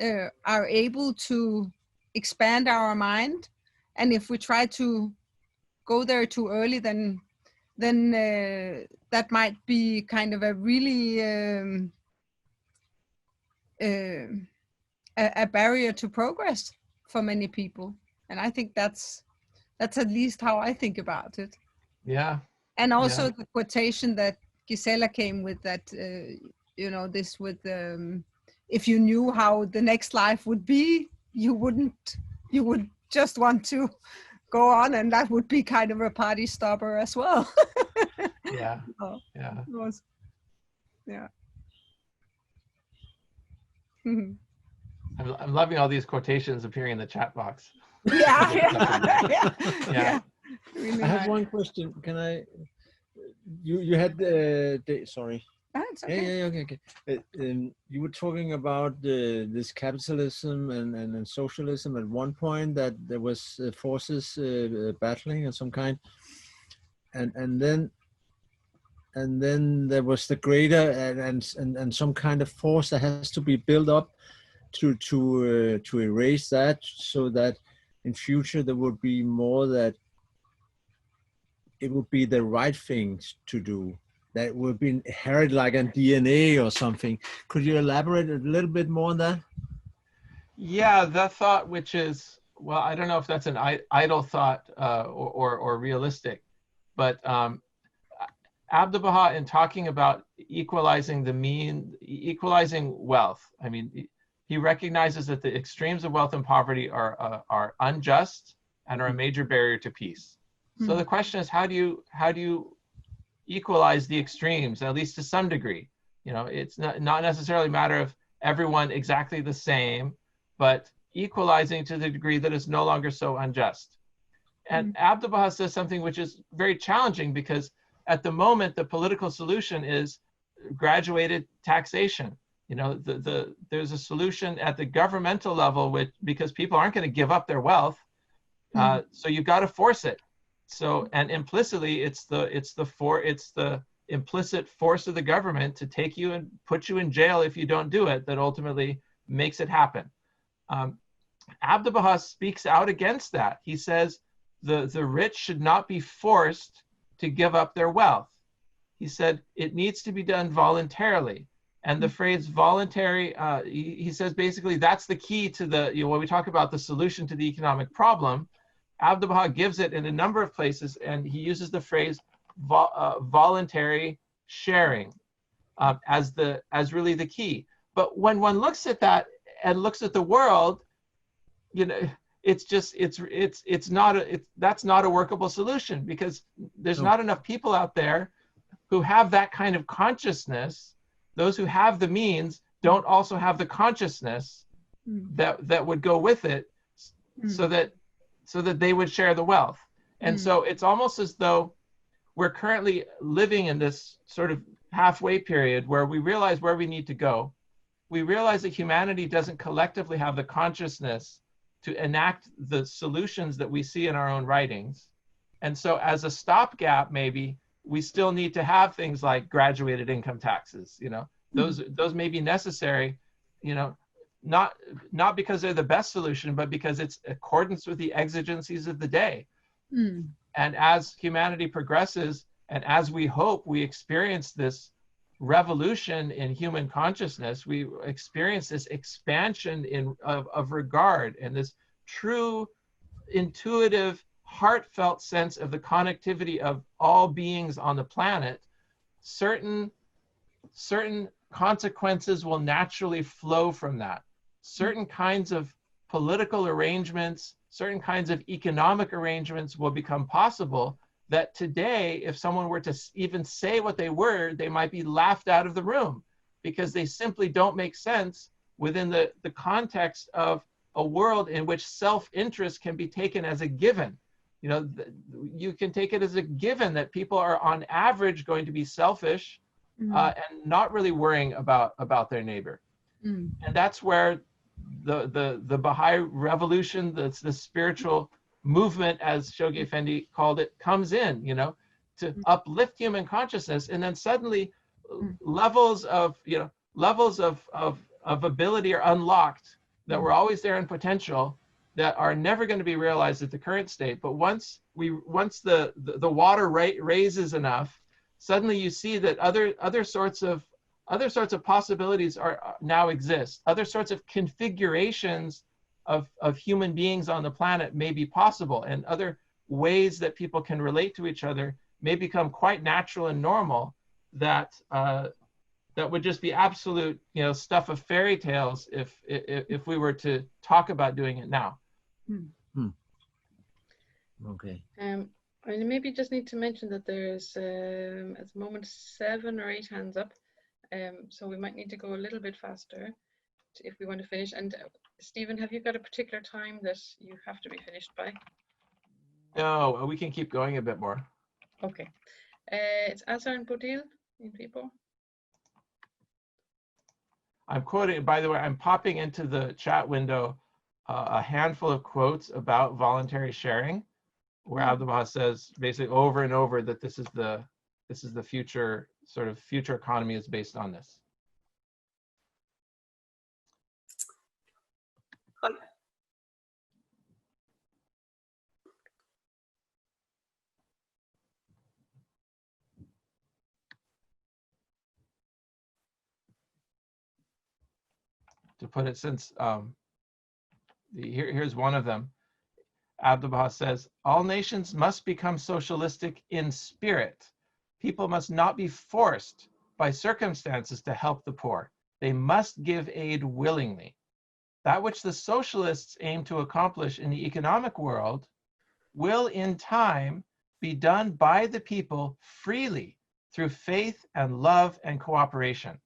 are able to expand our mind. And if we try to go there too early, then that might be kind of a really a barrier to progress for many people. And I think that's at least how I think about it. Yeah. And also Yeah. the quotation that Gisela came with, that this with if you knew how the next life would be, you would just want to go on, and that would be kind of a party stopper as well. Yeah. So, Yeah. Yeah. I'm loving all these quotations appearing in the chat box. Yeah. Really I have nice. one question. Can I? You had sorry. That's okay. Yeah, okay. You were talking about this capitalism and socialism at one point, that there was forces battling of some kind, and then there was the greater and some kind of force that has to be built up to erase that, so that in future there would be more that it would be the right things to do, that would be inherited like a DNA or something. Could you elaborate a little bit more on that? Yeah, the thought, which is, well, I don't know if that's an idle thought or realistic, but Abdu'l-Baha, in talking about equalizing wealth, I mean, he recognizes that the extremes of wealth and poverty are unjust and are a major barrier to peace. So the question is, how do you equalize the extremes, at least to some degree? It's not necessarily a matter of everyone exactly the same, but equalizing to the degree that is no longer so unjust. And Abdu'l-Baha says something which is very challenging, because at the moment the political solution is graduated taxation. There's a solution at the governmental level, because people aren't going to give up their wealth, so you've got to force it. So, and implicitly, it's the implicit force of the government to take you and put you in jail if you don't do it that ultimately makes it happen. Abdu'l-Baha speaks out against that. He says the rich should not be forced to give up their wealth. He said it needs to be done voluntarily. And the phrase voluntary, he says basically that's the key to when we talk about the solution to the economic problem. Abdu'l-Baha gives it in a number of places, and he uses the phrase voluntary sharing as really the key. But when one looks at that and looks at the world, that's not a workable solution, because there's not enough people out there who have that kind of consciousness. Those who have the means don't also have the consciousness that would go with it, so that they would share the wealth. And so it's almost as though we're currently living in this sort of halfway period where we realize where we need to go. We realize that humanity doesn't collectively have the consciousness to enact the solutions that we see in our own writings. And so as a stopgap, maybe we still need to have things like graduated income taxes. Those may be necessary, not because they're the best solution, but because it's accordance with the exigencies of the day. And as humanity progresses, and as we hope we experience this revolution in human consciousness, we experience this expansion of regard and this true, intuitive, heartfelt sense of the connectivity of all beings on the planet, certain consequences will naturally flow from that. Certain kinds of political arrangements, certain kinds of economic arrangements will become possible that today, if someone were to even say what they were, they might be laughed out of the room, because they simply don't make sense within the context of a world in which self-interest can be taken as a given. You can take it as a given that people are on average going to be selfish and not really worrying about their neighbor. And that's where the Baha'i revolution, the spiritual movement, as Shoghi Effendi called it, comes in, you know, to uplift human consciousness, and then suddenly levels of ability are unlocked that were always there in potential, that are never going to be realized at the current state. But once the water raises enough, suddenly you see that other sorts of possibilities now exist. Other sorts of configurations of human beings on the planet may be possible, and other ways that people can relate to each other may become quite natural and normal, that would just be absolute, you know, stuff of fairy tales if we were to talk about doing it now. Okay. I maybe just need to mention that there's at the moment 7 or 8 hands up, so we might need to go a little bit faster if we want to finish. And Stephen, have you got a particular time that you have to be finished by? No, we can keep going a bit more. Okay. It's Azar and Bodil in people. I'm quoting, by the way, I'm popping into the chat window a handful of quotes about voluntary sharing, where Abdu'l Baha says basically over and over that this is the future, sort of future economy is based on this. To put it, since here's one of them. Abdu'l Baha says, all nations must become socialistic in spirit. People must not be forced by circumstances to help the poor. They must give aid willingly. That which the socialists aim to accomplish in the economic world will in time be done by the people freely through faith and love and cooperation.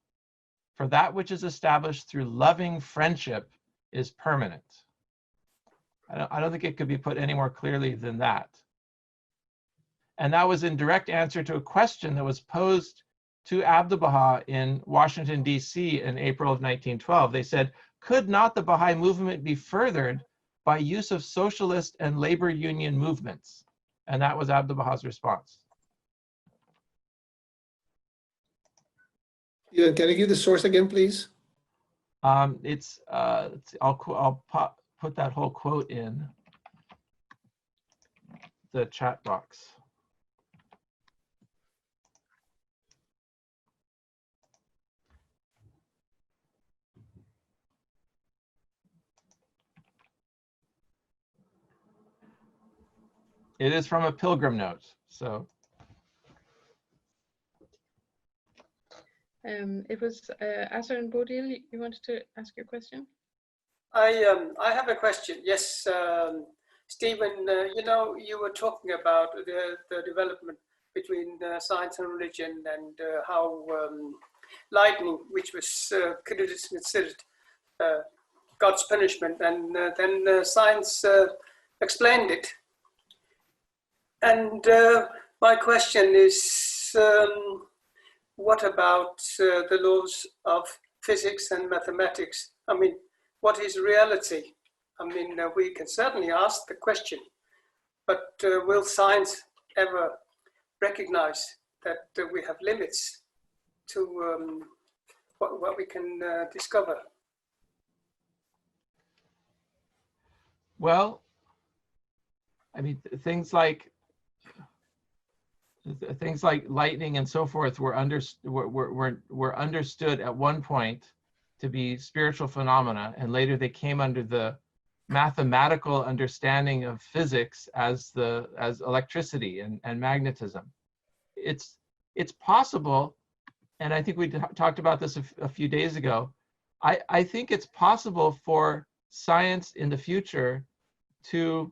For that which is established through loving friendship is permanent. I don't think it could be put any more clearly than that. And that was in direct answer to a question that was posed to Abdu'l Baha in Washington, D.C. in April of 1912. They said, could not the Baha'i movement be furthered by use of socialist and labor union movements? And that was Abdu'l Baha's response. Yeah, can you give the source again, please? I'll put that whole quote in the chat box. It is from a pilgrim note, so. It was Azar and Bodil, you wanted to ask your question? I have a question. Yes, Stephen, you know, you were talking about the development between science and religion, and how lightning, which was considered God's punishment, and then science explained it. And my question is, what about the laws of physics and mathematics? I mean, what is reality? I mean, we can certainly ask the question, but will science ever recognize that we have limits to what we can discover? Well, I mean, things like lightning and so forth were understood at one point to be spiritual phenomena, and later they came under the mathematical understanding of physics as electricity and magnetism. It's possible, and I think we talked about this a few days ago. I think it's possible for science in the future to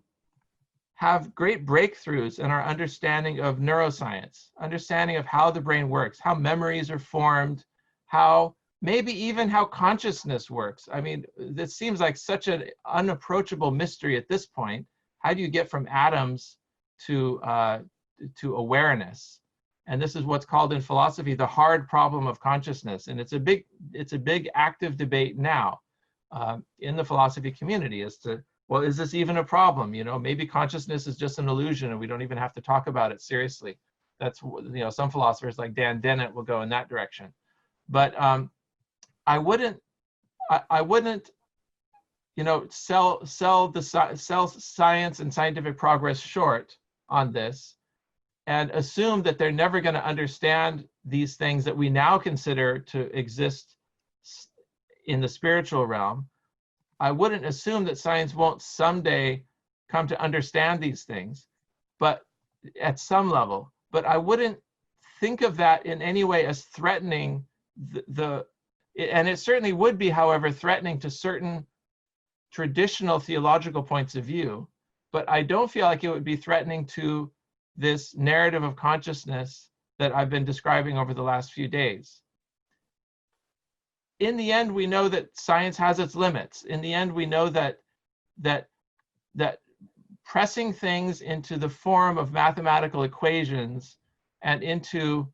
have great breakthroughs in our understanding of neuroscience, understanding of how the brain works, how memories are formed, how maybe even how consciousness works. I mean, this seems like such an unapproachable mystery at this point. How do you get from atoms to awareness? And this is what's called in philosophy the hard problem of consciousness. And it's a big active debate now. in the philosophy community as to, well, is this even a problem? You know, maybe consciousness is just an illusion and we don't even have to talk about it seriously. That's, you know, some philosophers like Dan Dennett will go in that direction. But I wouldn't, you know, sell science and scientific progress short on this and assume that they're never going to understand these things that we now consider to exist in the spiritual realm. I wouldn't assume that science won't someday come to understand these things, but at some level. But I wouldn't think of that in any way as threatening and it certainly would be, however, threatening to certain traditional theological points of view, but I don't feel like it would be threatening to this narrative of consciousness that I've been describing over the last few days. In the end, we know that science has its limits. In the end, we know that pressing things into the form of mathematical equations and into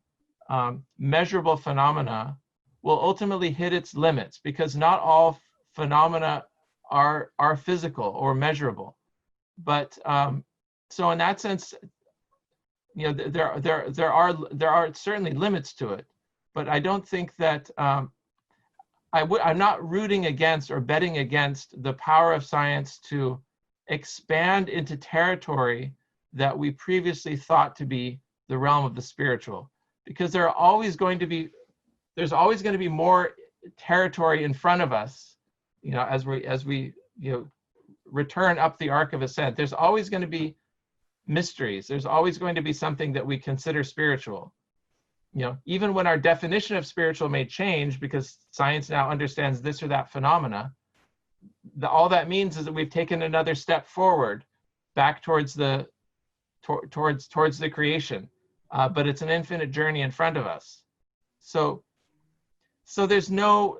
measurable phenomena will ultimately hit its limits, because not all phenomena are physical or measurable. But so in that sense, you know, there are certainly limits to it. But I don't think that I'm not rooting against or betting against the power of science to expand into territory that we previously thought to be the realm of the spiritual, because there's always going to be more territory in front of us, you know, as we you know, return up the arc of ascent. There's always going to be mysteries. There's always going to be something that we consider spiritual. You know, even when our definition of spiritual may change because science now understands this or that phenomena, all that means is that we've taken another step forward back towards the creation, but it's an infinite journey in front of us. So there's no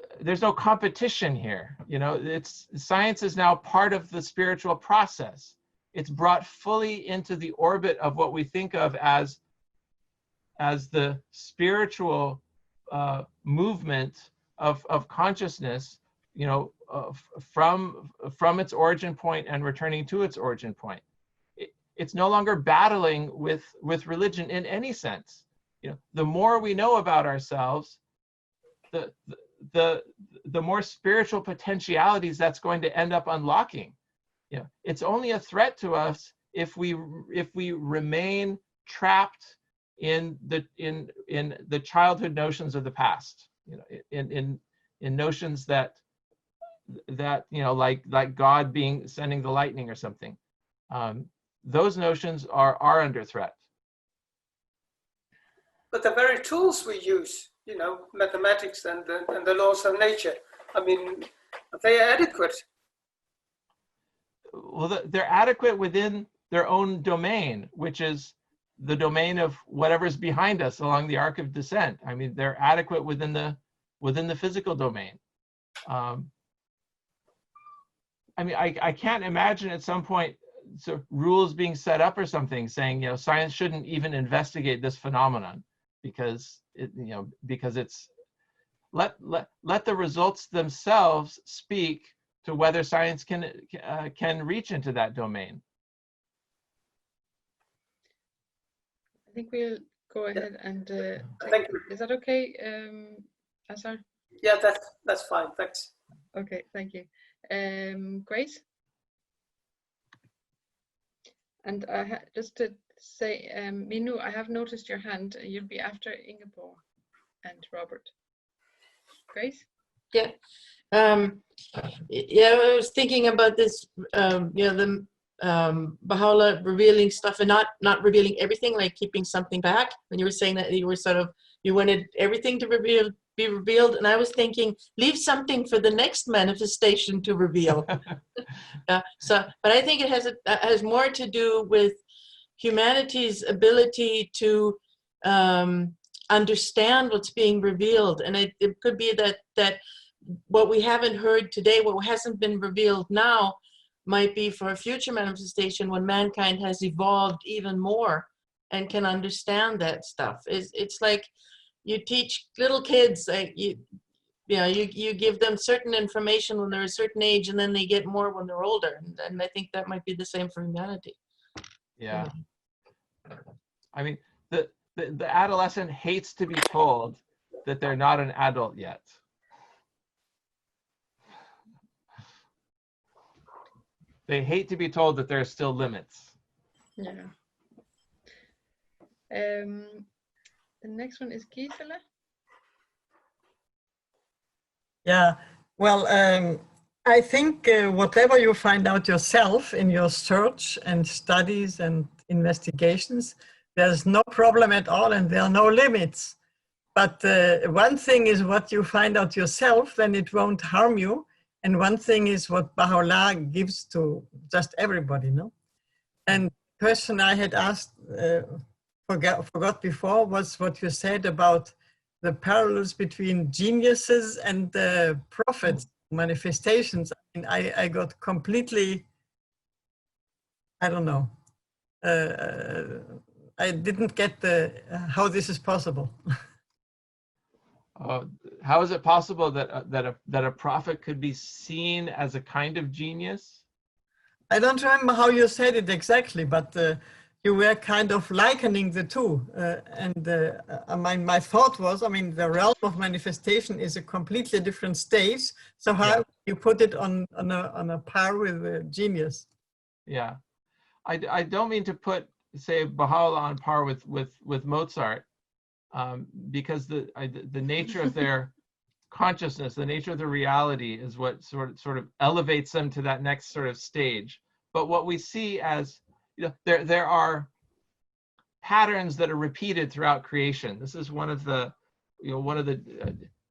competition here. You know, science is now part of the spiritual process. It's brought fully into the orbit of what we think of as the spiritual movement of consciousness, you know, from its origin point and returning to its origin point. It's no longer battling with religion in any sense. You know, the more we know about ourselves, the more spiritual potentialities that's going to end up unlocking. You know, it's only a threat to us if we remain trapped in the childhood notions of the past. You know, in notions that you know, like God sending the lightning or something. Those notions are under threat. But the very tools we use, you know, mathematics and the laws of nature, I mean, are they adequate? Well, they're adequate within their own domain, which is the domain of whatever's behind us along the arc of descent. I mean, they're adequate within the physical domain. I mean, I can't imagine at some point rules being set up or something saying, you know, science shouldn't even investigate this phenomenon because it's let the results themselves speak to whether science can reach into that domain. I think we'll go ahead and thank you. Is that okay, Asar? Yeah, that's fine. Thanks. Okay, thank you. Grace? And just to say, Minu, I have noticed your hand. You'll be after Ingeborg and Robert. Grace? Yeah. Yeah, I was thinking about this, you know, the Baha'u'llah revealing stuff and not revealing everything, like keeping something back. When you were saying that you wanted everything to be revealed, and I was thinking, leave something for the next manifestation to reveal. But I think it has more to do with humanity's ability to understand what's being revealed, and it could be that what we haven't heard today, what hasn't been revealed now, might be for a future manifestation when mankind has evolved even more and can understand that stuff. It's like you teach little kids, like you give them certain information when they're a certain age, and then they get more when they're older. And I think that might be the same for humanity. Yeah. I mean, the adolescent hates to be told that they're not an adult yet. They hate to be told that there are still limits. Yeah. The next one is Gisela. Yeah, well, I think whatever you find out yourself in your search and studies and investigations, there's no problem at all and there are no limits. But one thing is what you find out yourself, then it won't harm you. And one thing is what Baha'u'llah gives to just everybody, no? And the question I had asked, forgot before, was what you said about the parallels between geniuses and the prophets, manifestations. I mean, I got completely, I don't know. I didn't get how this is possible. How is it possible that a prophet could be seen as a kind of genius? I don't remember how you said it exactly, but you were kind of likening the two. My thought was, I mean, the realm of manifestation is a completely different stage. So how you put it on a par with genius? Yeah, I don't mean to put, say, Baha'u'llah on par with Mozart, because the nature of their consciousness, the nature of the reality is what sort of elevates them to that next sort of stage. But what we see as, you know, there are patterns that are repeated throughout creation. This is one of the,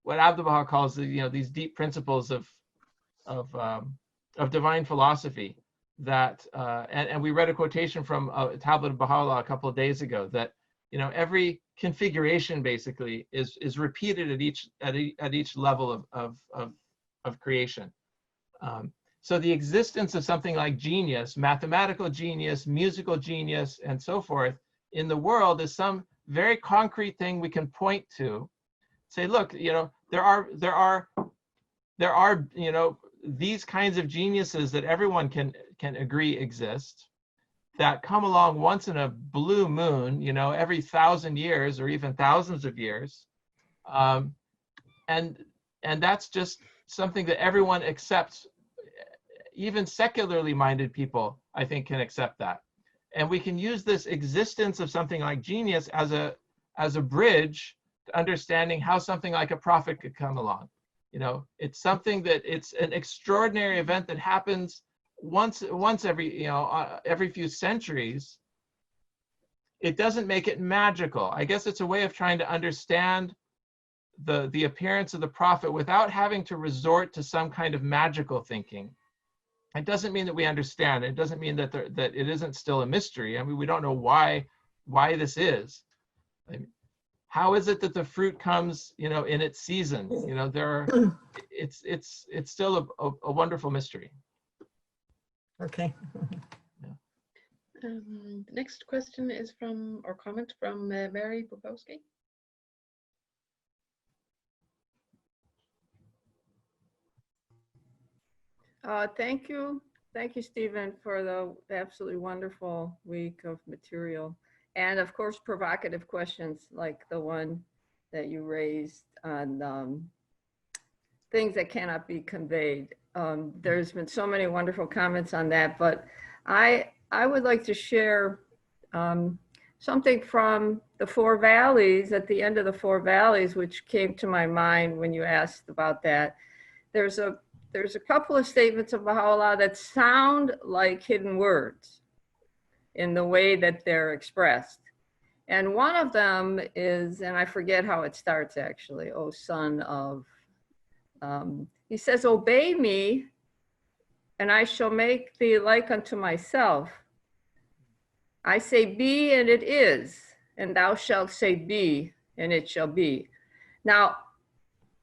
what Abdu'l-Baha calls the, these deep principles of divine philosophy. That and we read a quotation from a tablet of Baha'u'llah a couple of days ago that, every configuration basically is repeated at each level of creation. So the existence of something like genius, mathematical genius, musical genius, and so forth in the world is some very concrete thing we can point to. Say, look, there are these kinds of geniuses that everyone can agree exist, that come along once in a blue moon, every 1,000 years or even thousands of years, and that's just something that everyone accepts. Even secularly minded people, I think, can accept that. And we can use this existence of something like genius as a bridge to understanding how something like a prophet could come along. It's something that it's an extraordinary event that happens once every few centuries. It doesn't make it magical. I guess it's a way of trying to understand the appearance of the prophet without having to resort to some kind of magical thinking. It doesn't mean that we understand. It doesn't mean that that it isn't still a mystery. I mean, we don't know why this is. I mean, how is it that the fruit comes, in its season? It's still a wonderful mystery. Okay. The next question is comment from Mary Bukowski. Thank you, Steven, for the absolutely wonderful week of material. And of course, provocative questions like the one that you raised on things that cannot be conveyed. There's been so many wonderful comments on that, but I would like to share something from the Four Valleys, at the end of the Four Valleys, which came to my mind when you asked about that. There's a couple of statements of Baha'u'llah that sound like hidden words in the way that they're expressed. And one of them is, and I forget how it starts actually, O son of, he says, obey me and I shall make thee like unto myself. I say be and it is, and thou shalt say be and it shall be. Now,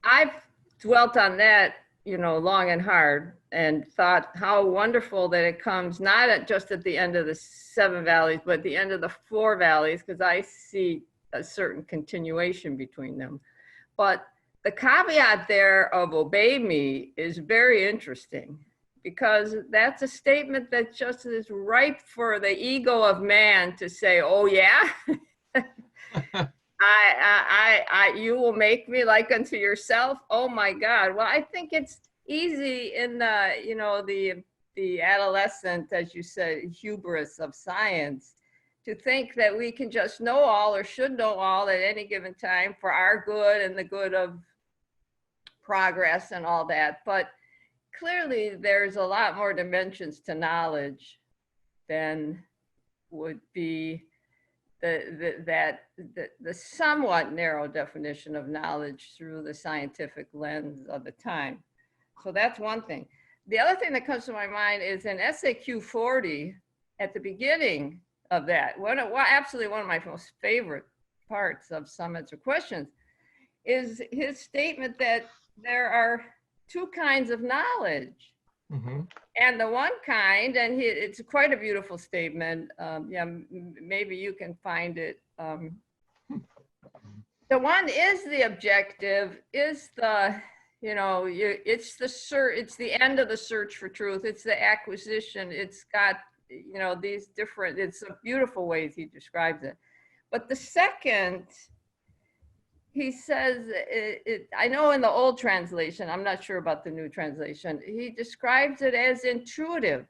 I've dwelt on that, long and hard, and thought how wonderful that it comes not just at the end of the 7 valleys, but at the end of the 4 valleys, because I see a certain continuation between them. But the caveat there of obey me is very interesting, because that's a statement that just is ripe for the ego of man to say, oh yeah, you will make me like unto yourself. Oh my God. Well, I think it's easy in the, you know, the adolescent, as you said, hubris of science, to think that we can just know all or should know all at any given time for our good and the good of progress and all that. But clearly there's a lot more dimensions to knowledge than would be the somewhat narrow definition of knowledge through the scientific lens of the time. So that's one thing. The other thing that comes to my mind is in SAQ 40, at the beginning of that, absolutely one of my most favorite parts of Some Answer Questions is his statement that there are two kinds of knowledge. Mm-hmm. And the one kind, and it's quite a beautiful statement. Yeah, maybe you can find it. The one is the objective, is the, you know, it's the end of the search for truth. It's the acquisition. It's got, you know, these different, it's a beautiful ways he describes it. But the second, he says, I know in the old translation, I'm not sure about the new translation, he describes it as intuitive.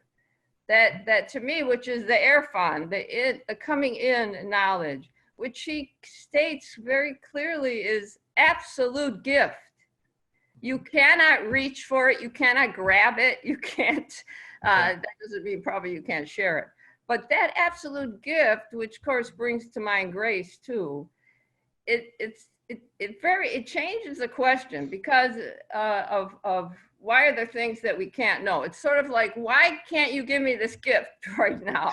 That to me, which is the erfahren, the coming in knowledge, which he states very clearly is absolute gift. You cannot reach for it, you cannot grab it, you can't, that doesn't mean probably you can't share it. But that absolute gift, which of course brings to mind grace too, it changes the question because of why are there things that we can't know? It's sort of like, why can't you give me this gift right now?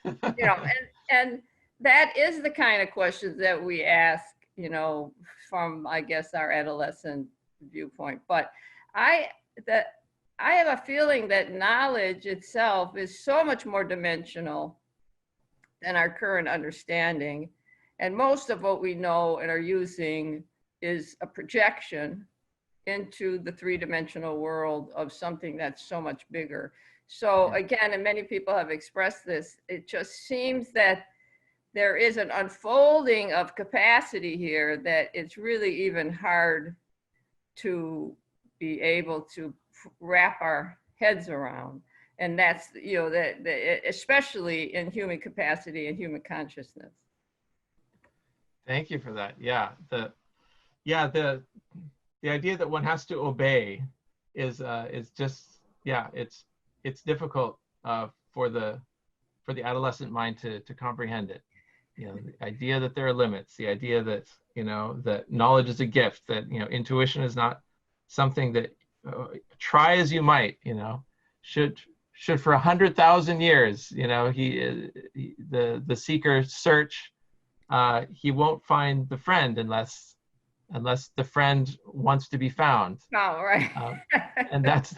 You know, and that is the kind of questions that we ask, you know, from, I guess, our adolescent viewpoint. But I have a feeling that knowledge itself is so much more dimensional than our current understanding. And most of what we know and are using is a projection into the three-dimensional world of something that's so much bigger. So again, and many people have expressed this, it just seems that there is an unfolding of capacity here that it's really even hard to be able to wrap our heads around. And that's, you know, especially in human capacity and human consciousness. Thank you for that. Yeah, the idea that one has to obey is just, yeah, it's difficult for the adolescent mind to comprehend it. You know, the idea that there are limits, the idea that, you know, that knowledge is a gift, that, you know, intuition is not something that try as you might, you know, should for 100,000 years, you know, the seeker search, he won't find the friend unless the friend wants to be found. Oh, right. And that's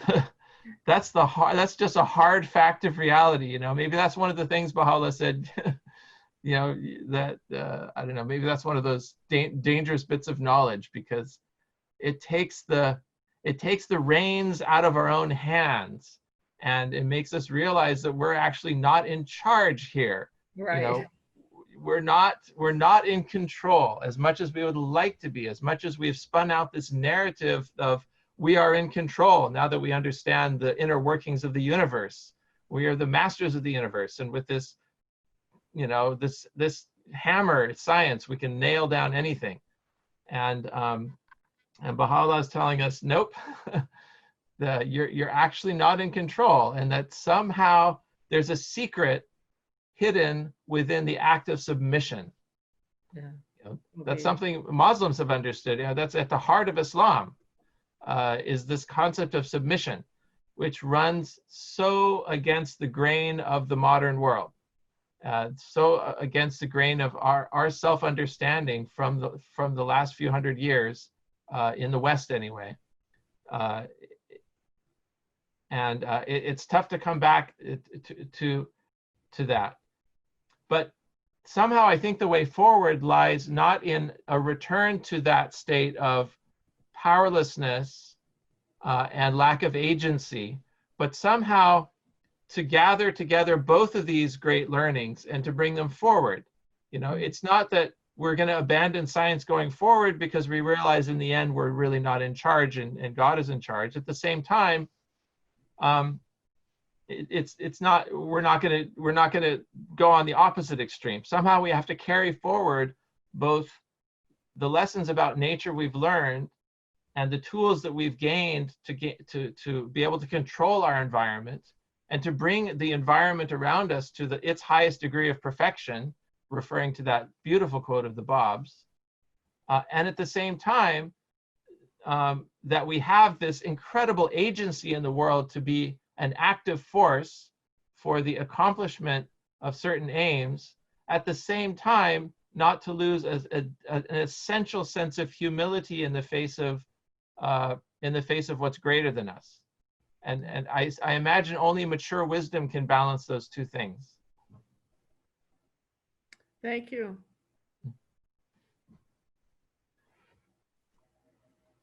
just a hard fact of reality. You know, maybe that's one of the things Baha'u'llah said. You know, that I don't know. Maybe that's one of those dangerous bits of knowledge, because it takes the reins out of our own hands, and it makes us realize that we're actually not in charge here. Right. You know, we're not in control as much as we would like to be, as much as we've spun out this narrative of we are in control now that we understand the inner workings of the universe. We are the masters of the universe, and with this, you know, this hammer science, we can nail down anything. And Baha'u'llah is telling us, nope, that you're actually not in control, and that somehow there's a secret hidden within the act of submission. Yeah. You know, that's something Muslims have understood. You know, that's at the heart of Islam, is this concept of submission, which runs so against the grain of the modern world, so against the grain of our self-understanding from the last few hundred years, in the West anyway. It's tough to come back to that. But somehow I think the way forward lies not in a return to that state of powerlessness and lack of agency, but somehow to gather together both of these great learnings and to bring them forward. You know, it's not that we're going to abandon science going forward because we realize in the end we're really not in charge and God is in charge. At the same time, it's not, we're not going to go on the opposite extreme. Somehow we have to carry forward both the lessons about nature we've learned and the tools that we've gained to be able to control our environment and to bring the environment around us to its highest degree of perfection, referring to that beautiful quote of the Bobs. And at the same time, that we have this incredible agency in the world to be an active force for the accomplishment of certain aims, at the same time, not to lose an essential sense of humility in the face of what's greater than us. And I imagine only mature wisdom can balance those two things. Thank you.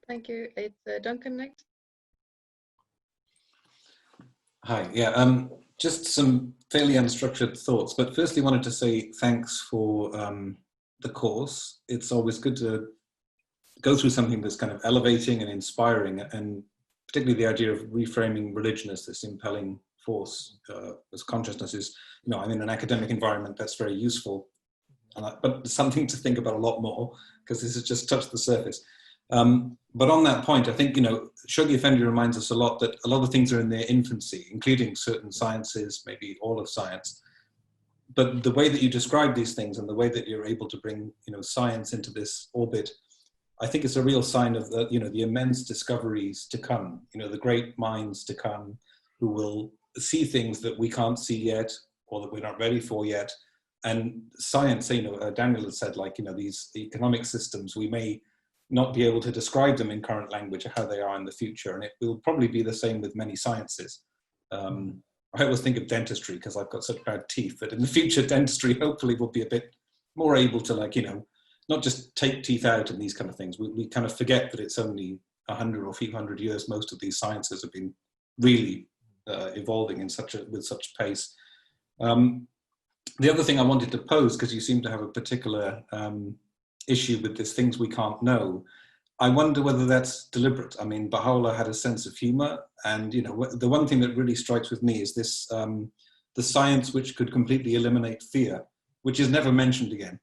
Thank you. It's Duncan next. Hi, yeah, just some fairly unstructured thoughts, but firstly wanted to say thanks for the course. It's always good to go through something that's kind of elevating and inspiring, and particularly the idea of reframing religion as this impelling force, as consciousness is, you know, I'm in an academic environment that's very useful, but something to think about a lot more, because this has just touched the surface. But on that point, I think, you know, Shoghi Effendi reminds us a lot that a lot of things are in their infancy, including certain sciences, maybe all of science. But the way that you describe these things and the way that you're able to bring, you know, science into this orbit, I think it's a real sign of the, you know, the immense discoveries to come, you know, the great minds to come who will see things that we can't see yet or that we're not ready for yet. And science, you know, Daniel had said, like, you know, these economic systems, we may not be able to describe them in current language or how they are in the future. And it will probably be the same with many sciences. I always think of dentistry because I've got such bad teeth, but in the future, dentistry hopefully will be a bit more able to, like, you know, not just take teeth out and these kind of things. We kind of forget that it's only 100 or a few hundred years. Most of these sciences have been really evolving in with such pace. The other thing I wanted to pose, because you seem to have a particular issue with this things we can't know, I wonder whether that's deliberate. I mean, Baha'u'llah had a sense of humor, and, you know, the one thing that really strikes with me is this, the science which could completely eliminate fear, which is never mentioned again,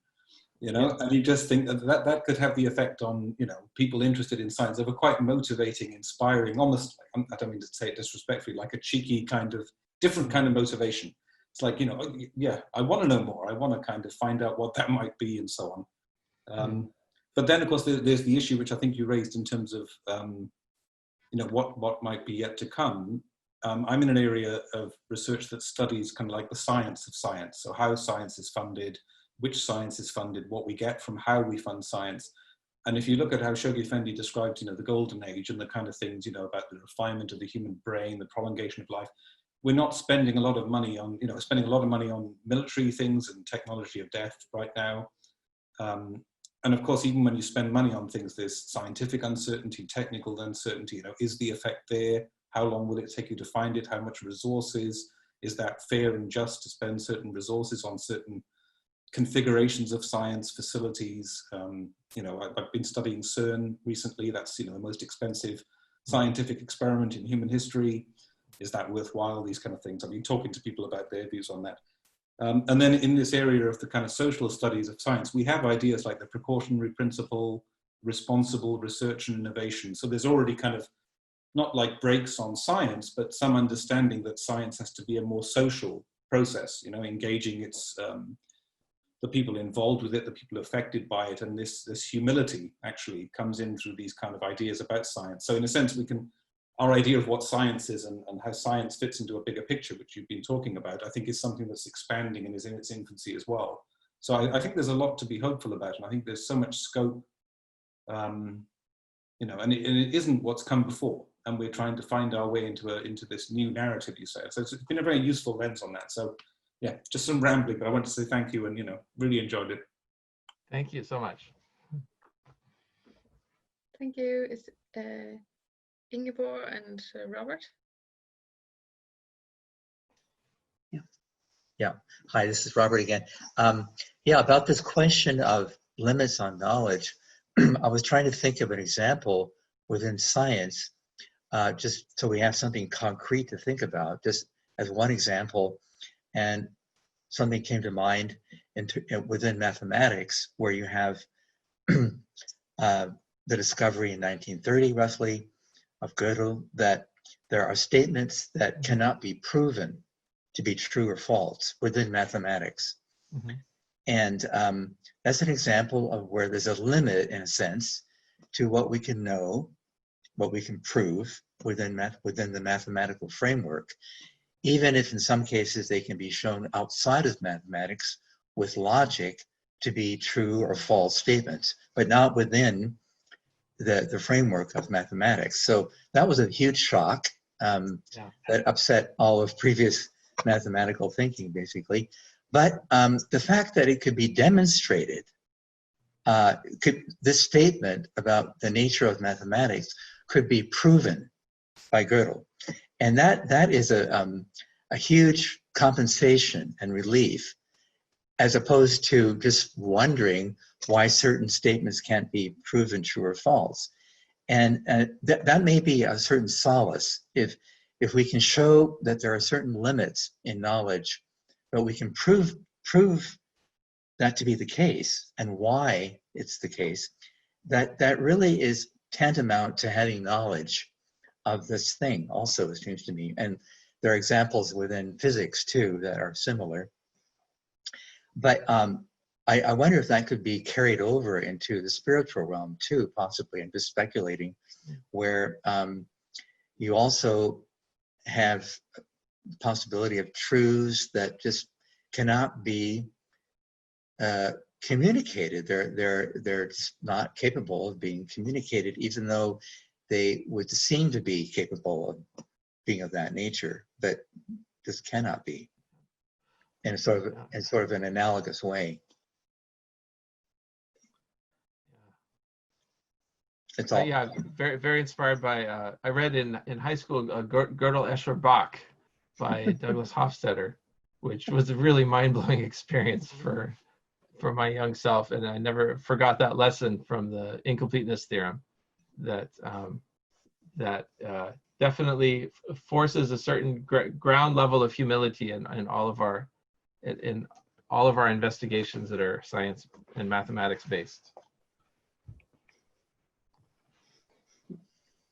you know, and you just think that that could have the effect on, you know, people interested in science. They were quite motivating, inspiring, almost, I don't mean to say it disrespectfully, like a cheeky kind of, different kind of motivation. It's like, you know, yeah, I want to know more. I want to kind of find out what that might be and so on. But then, of course, there's the issue which I think you raised in terms of, you know, what might be yet to come. I'm in an area of research that studies kind of like the science of science. So how science is funded, which science is funded, what we get from how we fund science. And if you look at how Shoghi Effendi described, you know, the golden age and the kind of things, you know, about the refinement of the human brain, the prolongation of life, we're not spending a lot of money on, you know, spending a lot of money on military things and technology of death right now. And of course, even when you spend money on things, there's scientific uncertainty, technical uncertainty, you know, is the effect there? How long will it take you to find it? How much resources? Is that fair and just to spend certain resources on certain configurations of science, facilities? You know, I've been studying CERN recently. That's, you know, the most expensive scientific experiment in human history. Is that worthwhile? These kind of things. I've been talking to people about their views on that. And then in this area of the kind of social studies of science, we have ideas like the precautionary principle, responsible research and innovation. So there's already kind of not like breaks on science, but some understanding that science has to be a more social process, you know, engaging its, the people involved with it, the people affected by it. And this humility actually comes in through these kind of ideas about science. So in a sense, we can, our idea of what science is and how science fits into a bigger picture, which you've been talking about, I think is something that's expanding and is in its infancy as well. So I think there's a lot to be hopeful about. And I think there's so much scope, you know, and it isn't what's come before. And we're trying to find our way into this new narrative, you say. So it's been a very useful lens on that. So yeah, just some rambling, but I want to say thank you and, you know, really enjoyed it. Thank you so much. Thank you. Is Ingeborg and Robert? Yeah. Hi, this is Robert again. Yeah, about this question of limits on knowledge, I was trying to think of an example within science, just so we have something concrete to think about, just as one example. And something came to mind within mathematics, where you have the discovery in 1930, roughly, of Gödel, that there are statements that cannot be proven to be true or false within mathematics. Mm-hmm. And that's an example of where there's a limit, in a sense, to what we can know, what we can prove within the mathematical framework, even if in some cases they can be shown outside of mathematics with logic to be true or false statements, but not within the framework of mathematics. So that was a huge shock that upset all of previous mathematical thinking, basically. But the fact that it could be demonstrated, this statement about the nature of mathematics could be proven by Gödel. And that is a huge compensation and relief, as opposed to just wondering why certain statements can't be proven true or false. And that may be a certain solace if we can show that there are certain limits in knowledge, but we can prove that to be the case and why it's the case, that really is tantamount to having knowledge of this thing also, it seems to me. And there are examples within physics too that are similar. But I wonder if that could be carried over into the spiritual realm too, possibly. I'm just speculating, where you also have the possibility of truths that just cannot be communicated. They're just not capable of being communicated, even though they would seem to be capable of being of that nature, but just cannot be, in sort of an analogous way. It's all. Yeah, very, very inspired by, I read in high school, Gödel, Escher, Bach by Douglas Hofstadter, which was a really mind-blowing experience for my young self. And I never forgot that lesson from the incompleteness theorem, that definitely forces a certain ground level of humility in all of our investigations that are science and mathematics based.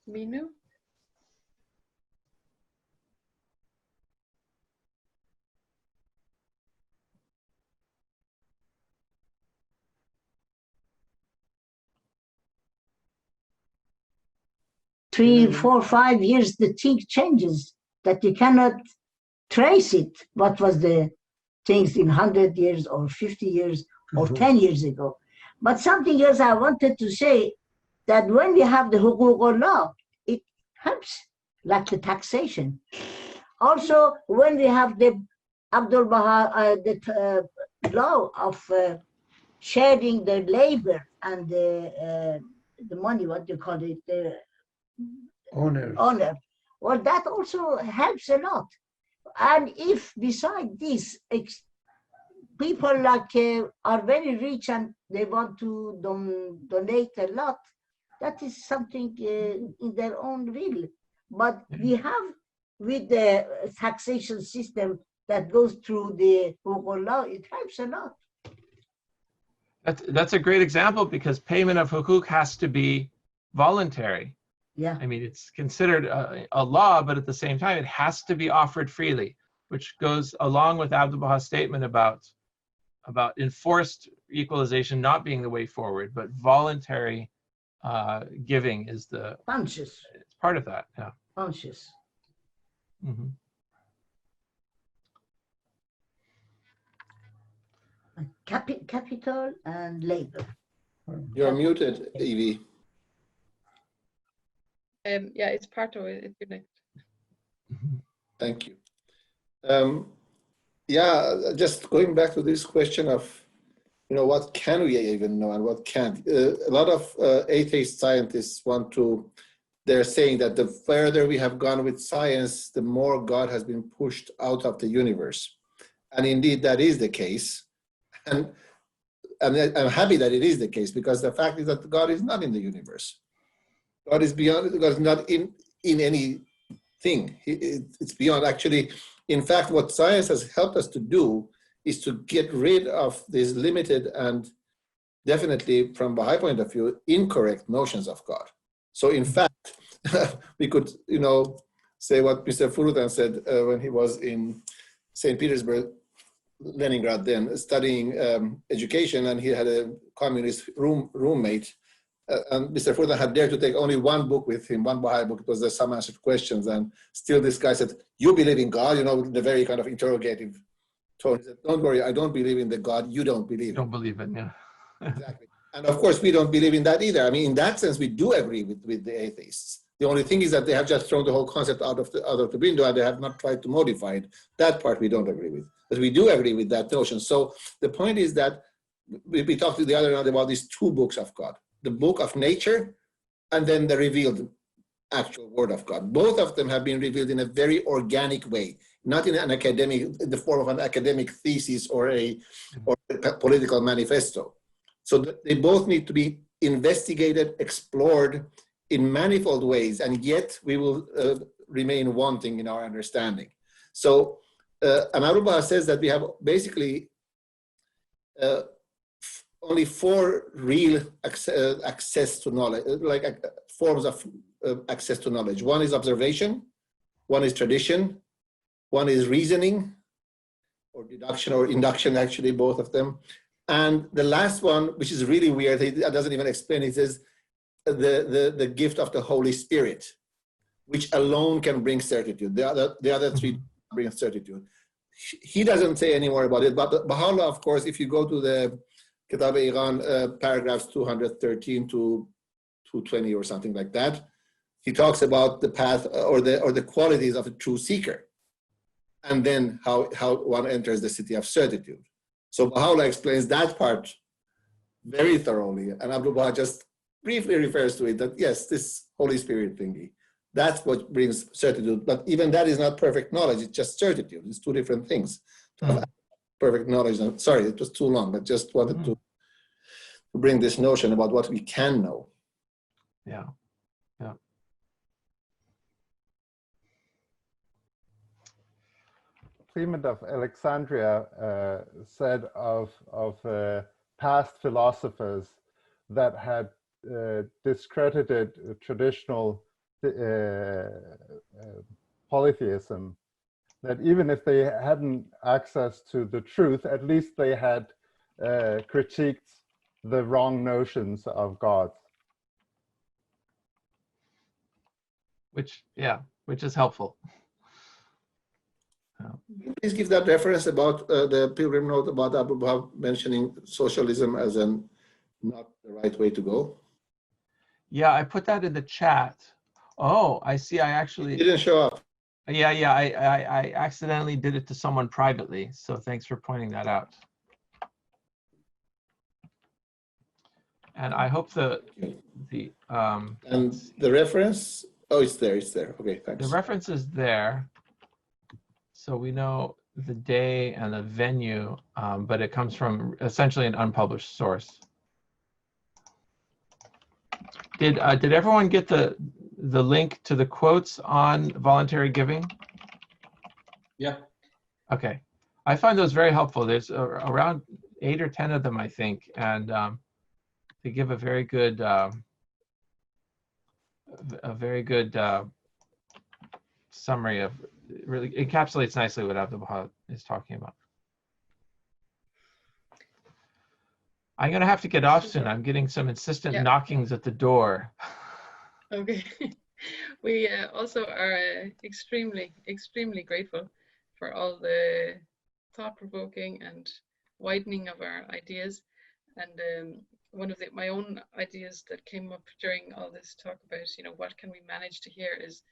Minu? Three, 4, 5 years, the thing changes, that you cannot trace it. What was the things in 100 years or 50 years or 10 years ago. But something else I wanted to say, that when we have the hukuk law, it helps, like the taxation. Also, when we have the Abdul Baha, the law of sharing the labor and the money, what you call it, the honor. Well, that also helps a lot. And if beside this, people like are very rich and they want to donate a lot, that is something in their own will. But we have, with the taxation system that goes through the hukuk law, it helps a lot. That's a great example, because payment of hukuk has to be voluntary. Yeah. I mean, it's considered a law, but at the same time, it has to be offered freely, which goes along with Abdul Baha's statement about enforced equalization not being the way forward, but voluntary giving is the conscious. It's part of that. Yeah. Conscious. Mm-hmm. Capital and labor. You're muted, Evie. Yeah, it's part of it. It's connected. Thank you. Yeah, just going back to this question of what can we even know and what can't? A lot of atheist scientists they're saying that the further we have gone with science, the more God has been pushed out of the universe. And indeed, that is the case. And I'm happy that it is the case, because the fact is that God is not in the universe. God is beyond, God is not in anything. It's beyond, actually. In fact, what science has helped us to do is to get rid of these limited and definitely, from Baha'i point of view, incorrect notions of God. So in fact, we could, say what Mr. Furutan said when he was in St. Petersburg, Leningrad then, studying education, and he had a communist roommate. And Mr. Furutan had dared to take only one book with him, one Baha'i book. It was the Some Answered Questions. And still this guy said, "You believe in God?" With a very kind of interrogative tone. He said, "Don't worry, I don't believe in the God you don't believe in." Don't believe in, yeah. Exactly. And of course, we don't believe in that either. I mean, in that sense, we do agree with the atheists. The only thing is that they have just thrown the whole concept out of the window, and they have not tried to modify it. That part we don't agree with. But we do agree with that notion. So the point is that we talked the other night about these two books of God, the book of nature and then the revealed actual word of God. Both of them have been revealed in a very organic way, not in the form of an academic thesis or a political manifesto. So they both need to be investigated, explored in manifold ways, and yet we will remain wanting in our understanding. So Abdul Baha says that we have basically only four real access to knowledge, forms of access to knowledge. One is observation, one is tradition, one is reasoning, or deduction or induction, actually, both of them. And the last one, which is really weird, it doesn't even explain it, is the gift of the Holy Spirit, which alone can bring certitude. The other three bring certitude. He doesn't say any more about it, but Baha'u'llah, of course, if you go to the Kitab-e-Iran, paragraphs 213 to 220 or something like that, he talks about the path or the qualities of a true seeker, and then how one enters the city of certitude. So Baha'u'llah explains that part very thoroughly, and Abdul Baha just briefly refers to it, that yes, this Holy Spirit thingy, that's what brings certitude. But even that is not perfect knowledge, it's just certitude. It's two different things. Perfect knowledge, sorry, it was too long, but just wanted to bring this notion about what we can know. Yeah, yeah. Clement of Alexandria said of past philosophers that had discredited traditional polytheism, that even if they hadn't access to the truth, at least they had critiqued the wrong notions of God. Which is helpful. Please give that reference about the Pilgrim note about Abu Baha mentioning socialism as not the right way to go. Yeah, I put that in the chat. Oh, I see. I actually it didn't show up. Yeah, I accidentally did it to someone privately. So thanks for pointing that out. And I hope and the reference. Oh, it's there. Okay, thanks. The reference is there. So we know the day and the venue, but it comes from essentially an unpublished source. Did everyone get the link to the quotes on voluntary giving? Yeah. Okay. I find those very helpful. There's around 8 or 10 of them, I think, and they give a very good summary of, really encapsulates nicely what Abdul Baha is talking about. I'm going to have to get off soon. I'm getting some insistent knockings at the door. Okay. We also are extremely, extremely grateful for all the thought-provoking and widening of our ideas. And one of my own ideas that came up during all this talk about, what can we manage to hear is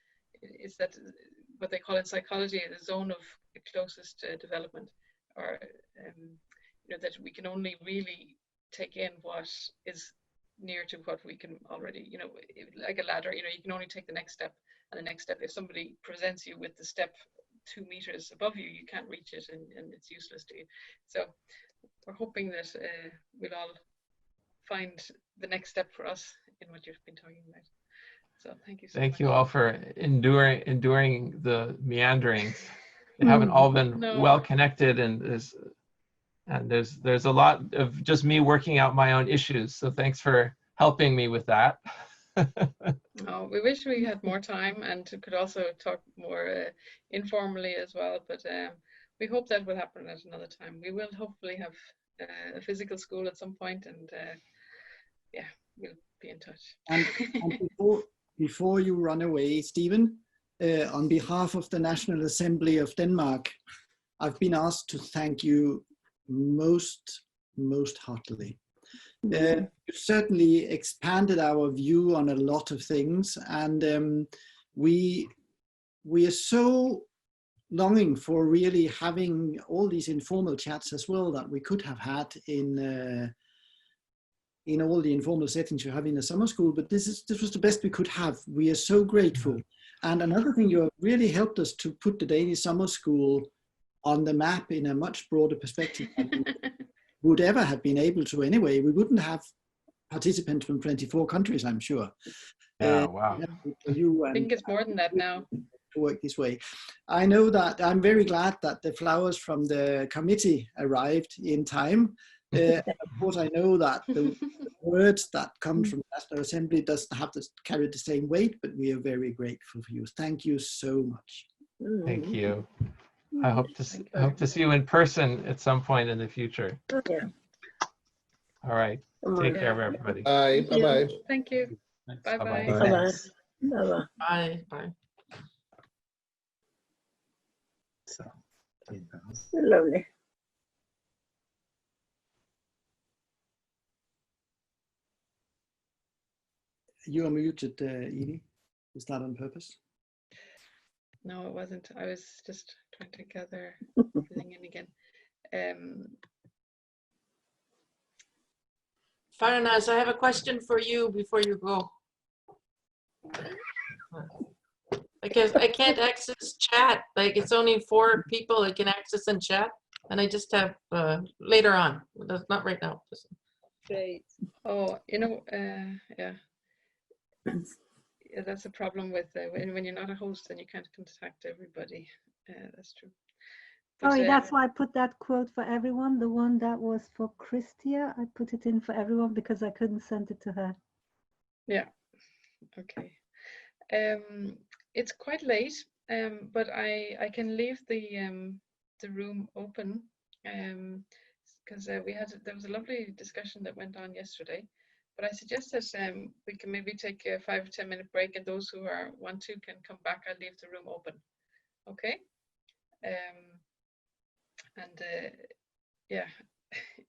that what they call in psychology the zone of the closest development, or that we can only really take in what is near to what we can already, like a ladder, you can only take the next step and the next step. If somebody presents you with the step 2 meters above you, you can't reach it, and it's useless to you. So we're hoping that we'll all find the next step for us in what you've been talking about. So thank you so much. Thank you all for enduring the meanderings. They haven't all been well connected, and there's a lot of just me working out my own issues. So thanks for helping me with that. Oh, we wish we had more time and could also talk more informally as well, but we hope that will happen at another time. We will hopefully have a physical school at some point, and yeah, we'll be in touch. And before you run away, Steven, on behalf of the National Assembly of Denmark, I've been asked to thank you most heartily. You certainly expanded our view on a lot of things, and we are so longing for really having all these informal chats as well that we could have had in all the informal settings you have in the summer school, but this was the best we could have. We are so grateful. And another thing, you have really helped us to put the Danish summer school on the map in a much broader perspective than we would ever have been able to anyway. We wouldn't have participants from 24 countries, I'm sure. Wow. I think it's more than that now. To work this way. I know that I'm very glad that the flowers from the committee arrived in time. Of course, I know that the words that come from the National Assembly doesn't have to carry the same weight, but we are very grateful for you. Thank you so much. Thank you. I hope to see you in person at some point in the future. Yeah. All right. Take care of everybody. Bye. Bye-bye. Thank you. Bye-bye. Bye-bye. Bye-bye. Bye. Bye. So, Lovely. You are muted, Edie. Is that on purpose? No, it wasn't. I was just trying to gather everything in again. Farnaz, I have a question for you before you go. Because I can't access chat. Like, it's only 4 people that can access and chat, and I just have later on. That's not right now. Great. Oh, yeah. Yeah, that's a problem with when you're not a host and you can't contact everybody. That's true. But, Sorry, that's why I put that quote for everyone. The one that was for Christia, I put it in for everyone because I couldn't send it to her. Yeah. Okay. It's quite late, but I can leave the room open because there was a lovely discussion that went on yesterday. But I suggest that we can maybe take a 5 or 10 minute break, and those who want to can come back. I'll leave the room open. Okay. Yeah,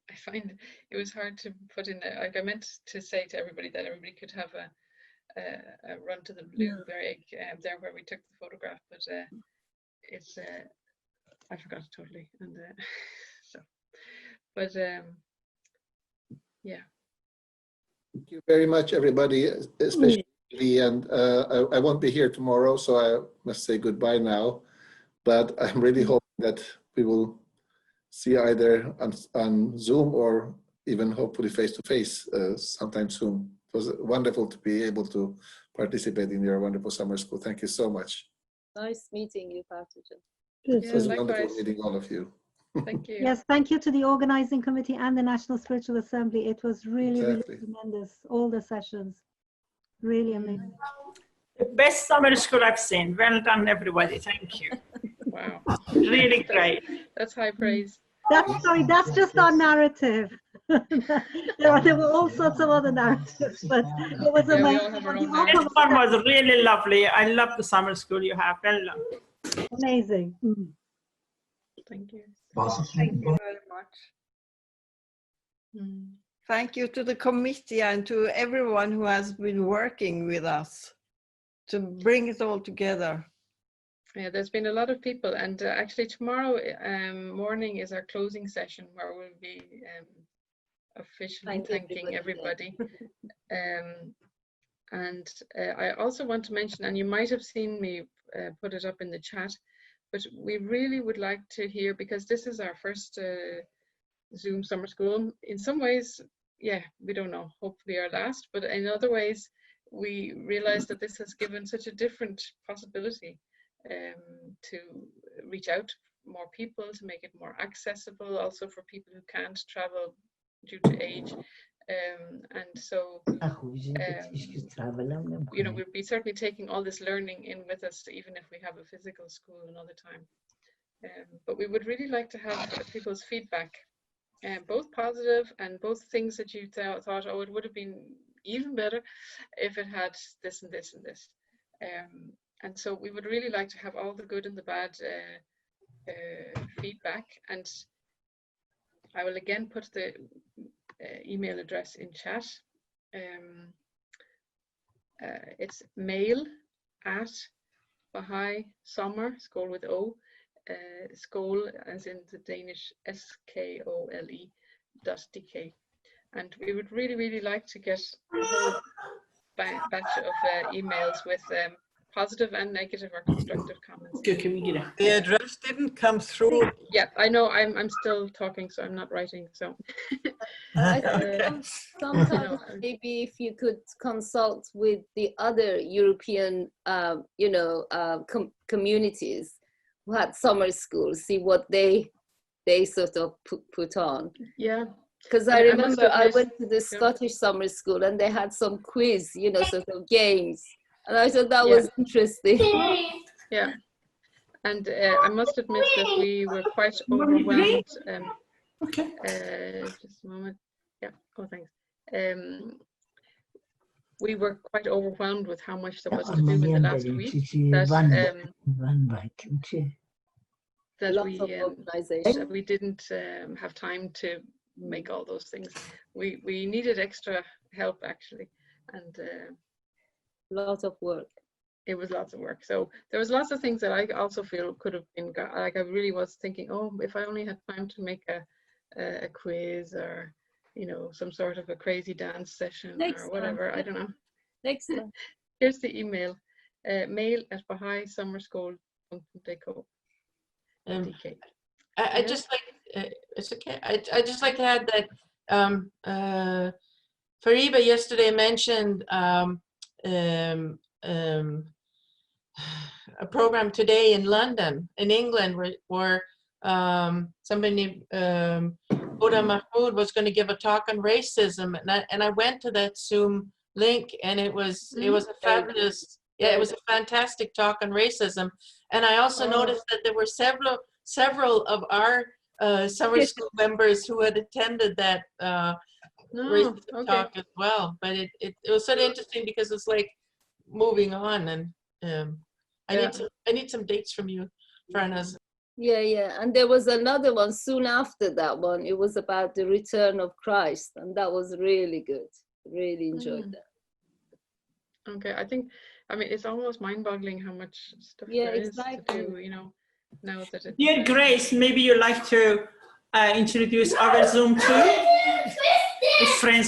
I find it was hard to put in. Like, I meant to say to everybody that everybody could have a run to the blue berg there where we took the photograph, but it's I forgot totally, and so. But yeah. Thank you very much, everybody, especially Lee. And I won't be here tomorrow, so I must say goodbye now. But I'm really hoping that we will see either on Zoom or even hopefully face-to-face sometime soon. It was wonderful to be able to participate in your wonderful summer school. Thank you so much. Nice meeting you, Pastor. It was wonderful meeting all of you. Thank you. Yes, thank you to the organizing committee and the National Spiritual Assembly. It was really, really tremendous. All the sessions, really amazing. The best summer school I've seen. Well done, everybody. Thank you. Wow. Really great. That's high praise. That's just our narrative. there were all sorts of other narratives, but it was amazing. This one was really lovely. I love the summer school you have. Well done. Amazing. Thank you. Thank you very much. Thank you to the committee and to everyone who has been working with us to bring it all together. Yeah, there's been a lot of people, and actually tomorrow morning is our closing session where we'll be officially thanking everybody. And I also want to mention, and you might have seen me put it up in the chat, but we really would like to hear, because this is our first Zoom summer school. In some ways, yeah, we don't know, hopefully our last, but in other ways, we realize that this has given such a different possibility to reach out to more people, to make it more accessible, also for people who can't travel due to age. And so, you know, we'll be certainly taking all this learning in with us, even if we have a physical school another time. But we would really like to have people's feedback, both positive and both things that you thought, oh, it would have been even better if it had this and this and this. And so we would really like to have all the good and the bad feedback. And I will again put the email address in chat. It's mail@Bahá'í Summer, Skål with O, Skål as in the Danish SKOLE.dk. And we would really like to get a whole batch of emails with positive and negative or constructive comments. The address didn't come through. Yeah, I know. I'm still talking, so I'm not writing. So I think sometimes maybe if you could consult with the other European, communities who had summer schools, see what they sort of put on. Yeah. Because I remember I went to the Scottish summer school and they had some quiz, sort of games. And I thought that was interesting. Yeah. And I must admit that we were quite overwhelmed. Just a moment. Yeah. Oh, thanks. We were quite overwhelmed with how much there was to do in the last week. That we didn't have time to make all those things. We needed extra help actually, and lots of work. It was lots of work. So there was lots of things that I also feel could have been, like I really was thinking, oh, if I only had time to make a quiz or some sort of a crazy dance session or whatever. I don't know. Next time. Here's the email: mail@baha'isummerschool.dk. I just like it's okay. I just like to add that Fariba yesterday mentioned a program today in London, in England, where somebody Oda Mahmoud was going to give a talk on racism, and I went to that Zoom link, and it was a fabulous, it was a fantastic talk on racism. And I also noticed that there were several of our summer school members who had attended that racism talk as well. But it was sort of interesting because it's like moving on, and I need some dates from you, Franaz. Yeah, and there was another one soon after that one. It was about the return of Christ, and that was really good. Really enjoyed that. Okay, I mean, it's almost mind-boggling how much stuff there is to do, now that it's... Dear Grace, maybe you'd like to introduce our Zoom too? If friends